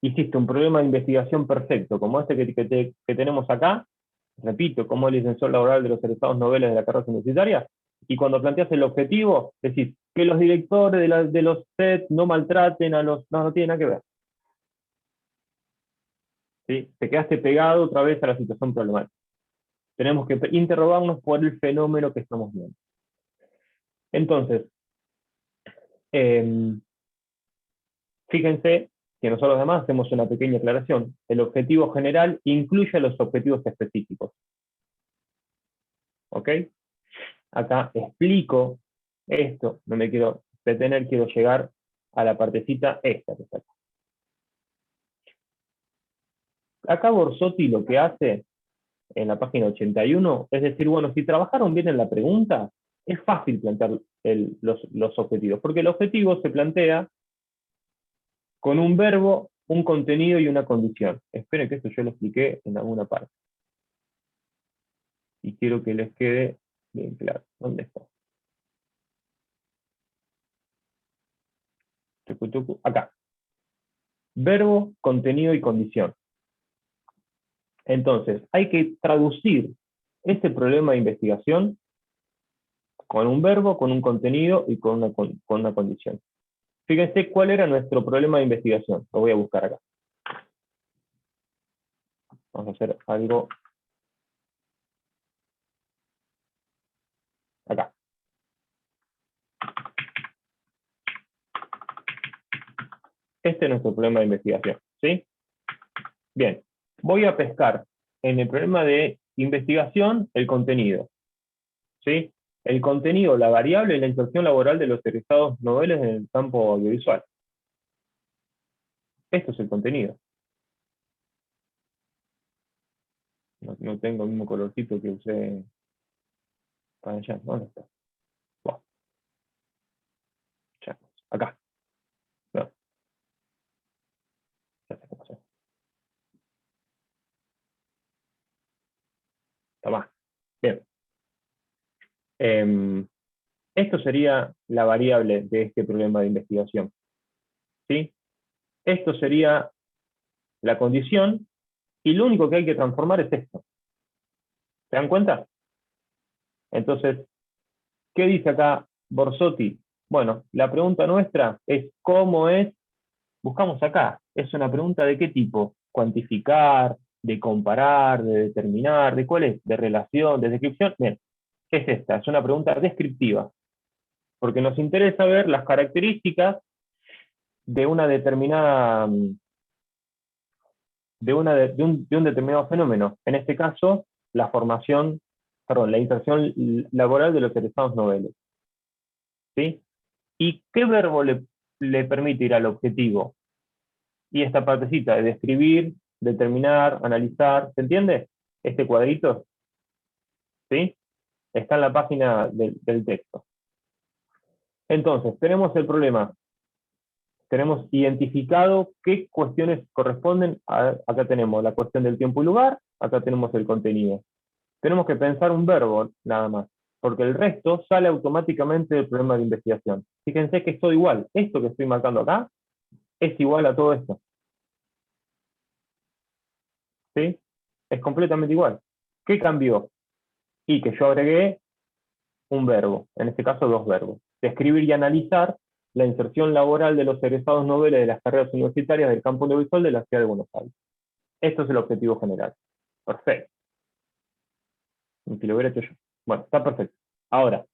hiciste un problema de investigación perfecto, como este que tenemos acá, repito, como el licenciado laboral de los egresados noveles de la carrera universitaria, y cuando planteas el objetivo, decís que los directores de los SET no maltraten a los... No, no tiene nada que ver. ¿Sí? Te quedaste pegado otra vez a la situación problemática. Tenemos que interrogarnos por el fenómeno que estamos viendo. Entonces, fíjense que nosotros además hacemos una pequeña aclaración. El objetivo general incluye los objetivos específicos. ¿Ok? Acá explico esto, no me quiero detener, quiero llegar a la partecita esta que está acá. Acá Borsotti lo que hace en la página 81 es decir, bueno, si trabajaron bien en la pregunta, es fácil plantear los objetivos, porque el objetivo se plantea con un verbo, un contenido y una condición. Esperen que esto yo lo expliqué en alguna parte. Y quiero que les quede bien claro. ¿Dónde está? Acá. Verbo, contenido y condición. Entonces, hay que traducir este problema de investigación con un verbo, con un contenido y con una condición. Fíjense cuál era nuestro problema de investigación. Lo voy a buscar acá. Vamos a hacer algo acá. Este es nuestro problema de investigación, ¿sí? Bien, voy a pescar en el problema de investigación el contenido, ¿sí? El contenido, la variable, la inserción laboral de los egresados noveles en el campo audiovisual. Esto es el contenido. No tengo el mismo colorcito que usé para allá. ¿Dónde está? Bueno, ya, acá. No, ya sé cómo se. Toma. Bien. Esto sería la variable de este problema de investigación. ¿Sí? Esto sería la condición y lo único que hay que transformar es esto. ¿Se dan cuenta? Entonces, ¿qué dice acá Borsotti? Bueno, la pregunta nuestra es ¿cómo es? Buscamos acá. ¿Es una pregunta de qué tipo? ¿Cuantificar? ¿De comparar? ¿De determinar? ¿De cuál es? ¿De relación? ¿De descripción? Bien, es esta. Es una pregunta descriptiva. Porque nos interesa ver las características de una determinada... de un determinado fenómeno. En este caso, la inserción laboral de los egresados noveles. ¿Sí? ¿Y qué verbo le permite ir al objetivo? Y esta partecita de describir, determinar, analizar, ¿se entiende? Este cuadrito, ¿sí? Está en la página del texto. Entonces, tenemos el problema. Tenemos identificado qué cuestiones corresponden. Acá tenemos la cuestión del tiempo y lugar, acá tenemos el contenido. Tenemos que pensar un verbo nada más, porque el resto sale automáticamente del problema de investigación. Fíjense que es todo igual. Esto que estoy marcando acá es igual a todo esto. ¿Sí? Es completamente igual. ¿Qué cambió? Y que yo agregué un verbo, en este caso 2 verbos. Describir y analizar la inserción laboral de los egresados noveles de las carreras universitarias del campo audiovisual de la ciudad de Buenos Aires. Esto es el objetivo general. Perfecto. Ni que lo hubiera hecho yo. Bueno, está perfecto. Ahora,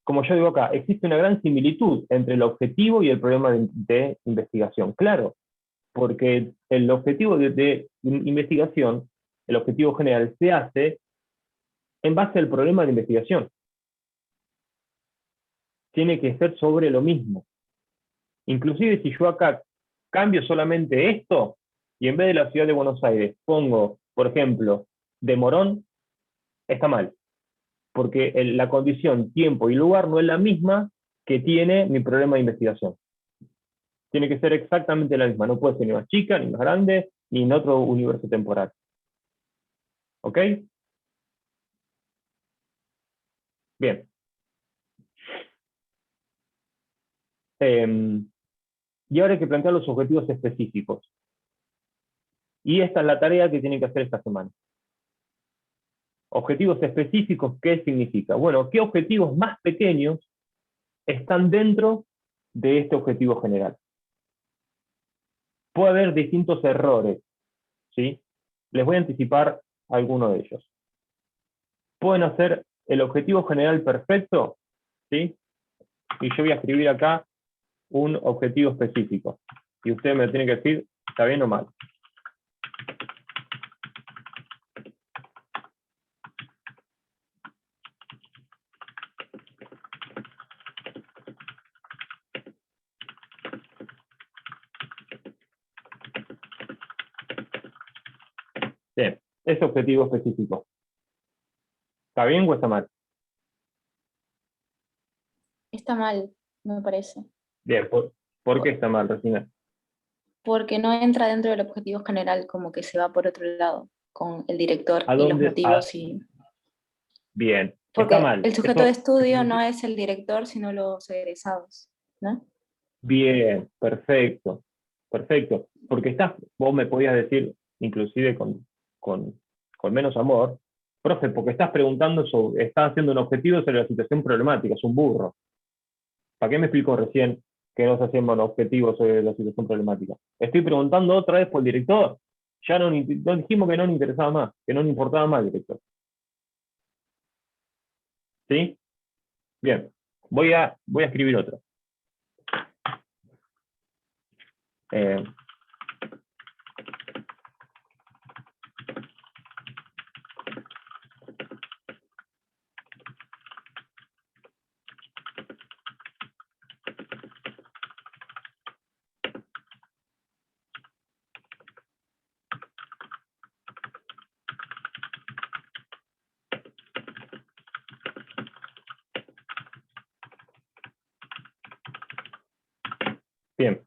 como yo digo acá, existe una gran similitud entre el objetivo y el problema de investigación. Claro, porque el objetivo de investigación, el objetivo general, se hace en base al problema de investigación. Tiene que ser sobre lo mismo. Inclusive si yo acá cambio solamente esto, y en vez de la ciudad de Buenos Aires pongo, por ejemplo, de Morón, está mal. Porque la condición, tiempo y lugar no es la misma que tiene mi problema de investigación. Tiene que ser exactamente la misma. No puede ser ni más chica, ni más grande, ni en otro universo temporal. ¿Ok? Bien. Y ahora hay que plantear los objetivos específicos. Y esta es la tarea que tienen que hacer esta semana. Objetivos específicos, ¿qué significa? Bueno, ¿qué objetivos más pequeños están dentro de este objetivo general? Puede haber distintos errores, ¿sí? Les voy a anticipar algunos de ellos. Pueden hacer el objetivo general perfecto, ¿sí? Y yo voy a escribir acá un objetivo específico. Y usted me tiene que decir, ¿está bien o mal? Bien, ese objetivo específico. ¿Está bien o está mal? Está mal, me parece. Bien, ¿por qué está mal, Regina? Porque no entra dentro del objetivo general, como que se va por otro lado, con el director ¿A y los dónde? motivos. Y... Bien, está Porque mal. el sujeto de Eso, estudio no es el director, sino los egresados, ¿no? bien, perfecto, perfecto. Porque vos me podías decir, inclusive con, con menos amor, profe, porque estás preguntando estás haciendo un objetivo sobre la situación problemática, es un burro. ¿Para qué me explicó recién que no se hacían objetivos sobre la situación problemática? Estoy preguntando otra vez por el director. Ya no dijimos que no nos interesaba más, que no nos importaba más el director. ¿Sí? Bien, voy a escribir otro. Eh, bien.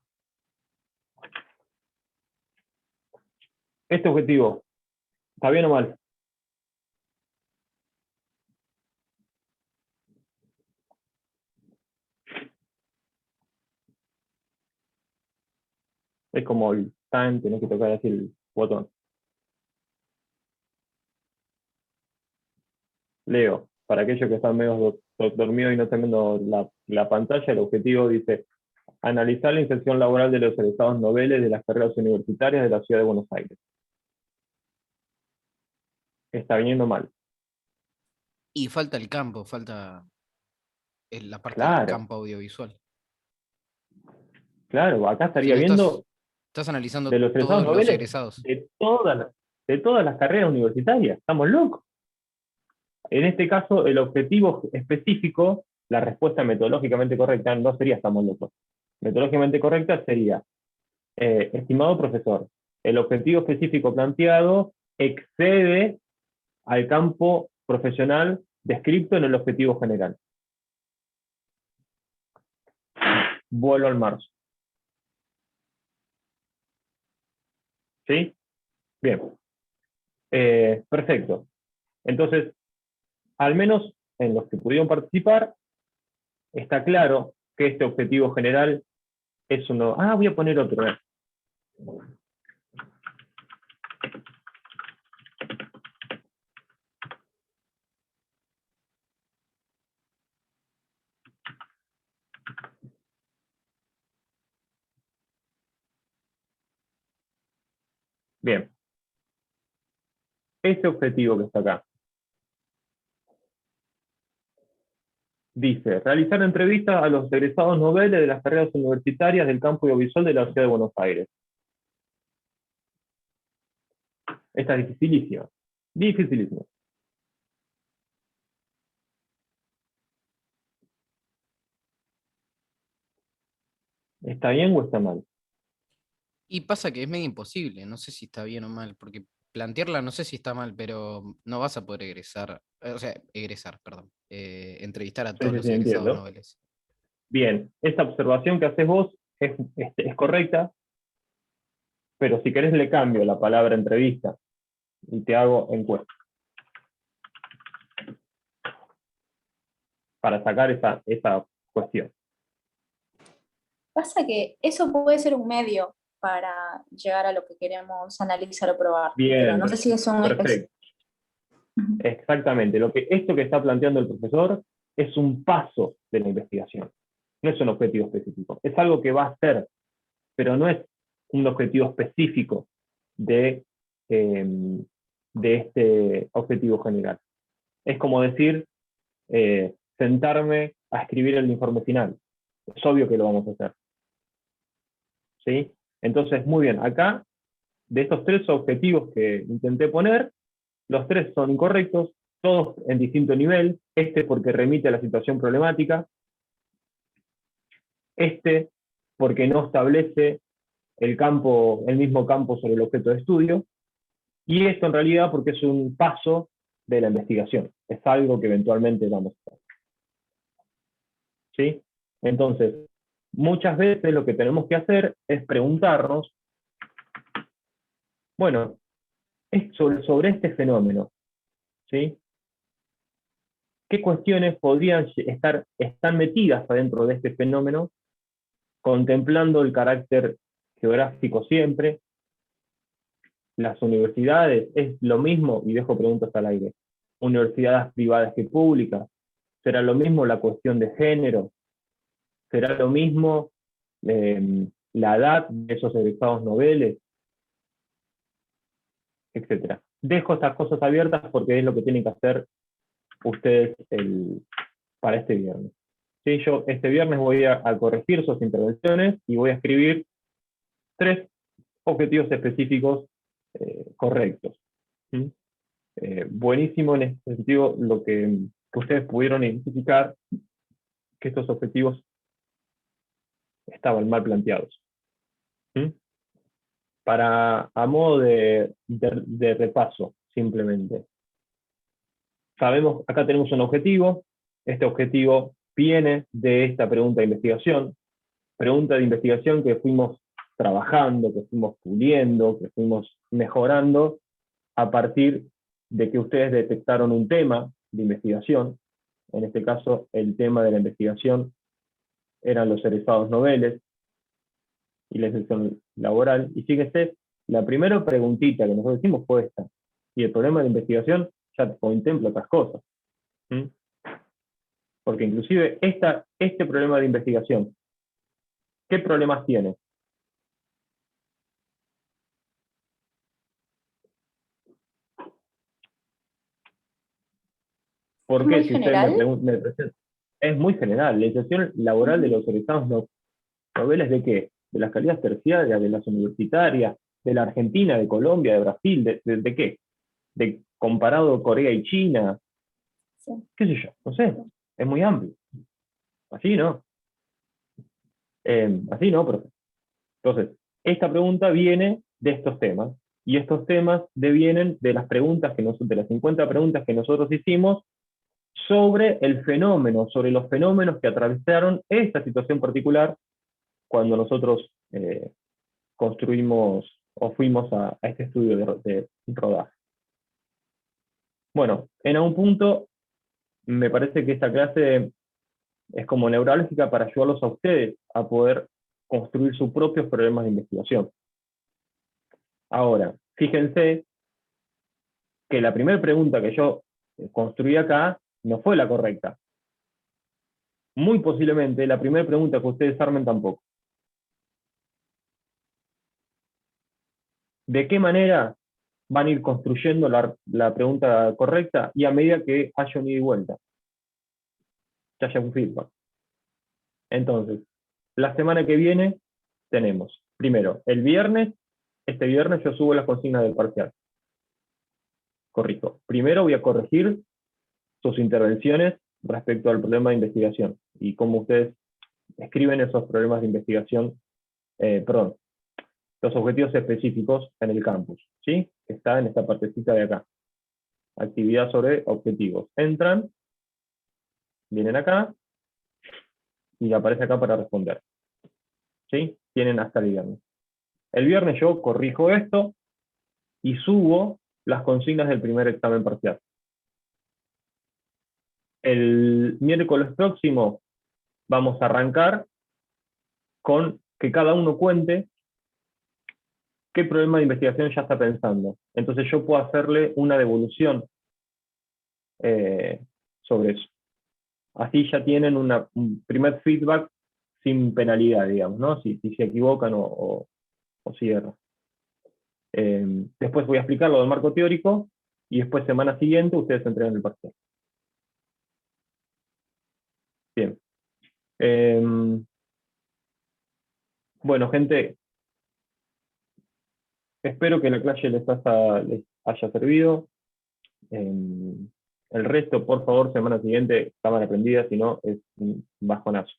Este objetivo, ¿está bien o mal? Es como el time, tenés que tocar así el botón. Leo, para aquellos que están medio dormidos y no están viendo la pantalla, el objetivo dice analizar la inserción laboral de los egresados noveles de las carreras universitarias de la ciudad de Buenos Aires. Está viniendo mal. Y falta el campo, falta la parte del Claro, campo audiovisual. claro, acá Al estaría final viendo estás analizando de los egresados todos los noveles egresados. de todas las carreras universitarias. Estamos locos. En este caso, el objetivo específico, la respuesta metodológicamente correcta no sería estamos locos. Metodológicamente correcta sería, estimado profesor, el objetivo específico planteado excede al campo profesional descrito en el objetivo general. Vuelo al marzo. ¿Sí? Bien. Perfecto. Entonces, al menos en los que pudieron participar, está claro que este objetivo general es uno. Voy a poner otro. Bien. Ese objetivo que está acá. Dice, realizar entrevistas a los egresados noveles de las carreras universitarias del campo audiovisual de la Ciudad de Buenos Aires. Esta es dificilísima. Dificilísima. ¿Está bien o está mal? Y pasa que es medio imposible, no sé si está bien o mal, porque plantearla no sé si está mal, pero no vas a poder egresar, perdón, entrevistar a Sí, todos sí, los sí, egresados entiendo. noveles. Bien, esta observación que haces vos es correcta, pero si querés le cambio la palabra entrevista y te hago encuesta para sacar esa cuestión. Pasa que eso puede ser un medio para llegar a lo que queremos analizar o probar, pero Bien, no sé si es un perfecto. Exactamente. Esto que está planteando el profesor es un paso de la investigación. No es un objetivo específico. Es algo que va a ser, pero no es un objetivo específico de, de este objetivo general. Es como decir, sentarme a escribir el informe final. Es obvio que lo vamos a hacer. ¿Sí? Entonces, muy bien, acá, de estos 3 objetivos que intenté poner, los 3 son incorrectos, todos en distinto nivel, este porque remite a la situación problemática, este porque no establece el mismo campo sobre el objeto de estudio, y esto en realidad porque es un paso de la investigación, es algo que eventualmente vamos a hacer. ¿Sí? Entonces, muchas veces lo que tenemos que hacer es preguntarnos, bueno, sobre este fenómeno, ¿sí? ¿Qué cuestiones podrían están metidas adentro de este fenómeno, contemplando el carácter geográfico siempre? Las universidades, ¿es lo mismo? Y dejo preguntas al aire. ¿Universidades privadas que públicas? ¿Será lo mismo la cuestión de género? ¿Será lo mismo la edad de esos egresados noveles? Etcétera. Dejo estas cosas abiertas porque es lo que tienen que hacer ustedes para este viernes. ¿Sí? Yo este viernes voy a corregir sus intervenciones y voy a escribir 3 objetivos específicos correctos. ¿Sí? Buenísimo en este sentido lo que ustedes pudieron identificar que estos objetivos estaban mal planteados. ¿Sí? A modo de repaso, simplemente. Sabemos, acá tenemos un objetivo, este objetivo viene de esta pregunta de investigación que fuimos trabajando, que fuimos puliendo, que fuimos mejorando a partir de que ustedes detectaron un tema de investigación. En este caso, el tema de la investigación eran los egresados noveles y la inserción laboral. Y fíjense, la primera preguntita que nosotros hicimos fue esta. Y el problema de investigación ya contempla otras cosas. ¿Mm? Porque inclusive este problema de investigación, ¿qué problemas tiene? ¿Por qué? Muy Si ustedes general. me presentan, es muy general. La inserción laboral de los egresados noveles ¿de qué? De las calidades terciarias, de las universitarias, de la Argentina, de Colombia, de Brasil, ¿de qué? De comparado Corea y China, Sí. qué sé yo, no sé, es muy amplio. Así no. Así no, profe. Entonces, esta pregunta viene de estos temas, y estos temas devienen de las preguntas de las 50 preguntas que nosotros hicimos sobre el fenómeno, sobre los fenómenos que atravesaron esta situación particular cuando nosotros construimos o fuimos a este estudio de rodaje. Bueno, en algún punto me parece que esta clase es como neurálgica para ayudarlos a ustedes a poder construir sus propios problemas de investigación. Ahora, fíjense que la primera pregunta que yo construí acá no fue la correcta. Muy posiblemente la primera pregunta que ustedes armen tampoco. de qué manera van a ir construyendo la pregunta correcta y a medida que haya un ida y vuelta, que haya un feedback. Entonces, la semana que viene tenemos, primero, el viernes, este viernes yo subo las consignas del parcial. Corrijo. Primero voy a corregir sus intervenciones respecto al problema de investigación y cómo ustedes escriben esos problemas de investigación, perdón, los objetivos específicos en el campus, ¿sí? Está en esta partecita de acá. Actividad sobre objetivos. Entran, vienen acá, y aparece acá para responder, ¿sí? Tienen hasta el viernes. El viernes yo corrijo esto y subo las consignas del primer examen parcial. El miércoles próximo vamos a arrancar con que cada uno cuente qué problema de investigación ya está pensando. Entonces yo puedo hacerle una devolución sobre eso. Así ya tienen un primer feedback sin penalidad, digamos, ¿no? Si se equivocan o si erran. Después voy a explicar lo del marco teórico y después semana siguiente ustedes entregan el parcial. Bien. Bueno, gente, espero que la clase les haya servido. El resto, por favor, semana siguiente, cámara prendida, si no, es un bajonazo.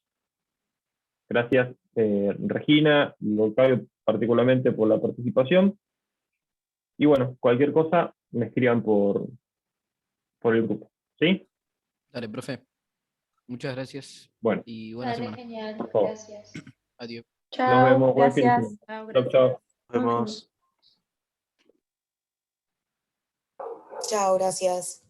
Gracias, Regina y Octavio, particularmente por la participación. Y bueno, cualquier cosa, me escriban por el grupo. ¿Sí? Dale, profe. Muchas gracias. Bueno. Y buena Dale, semana. genial. Por favor. Gracias. Adiós. Nos Chao, vemos. Buen fin de gracias. semana. Chao, Chau, chau. gracias. Nos vemos. Chao, gracias.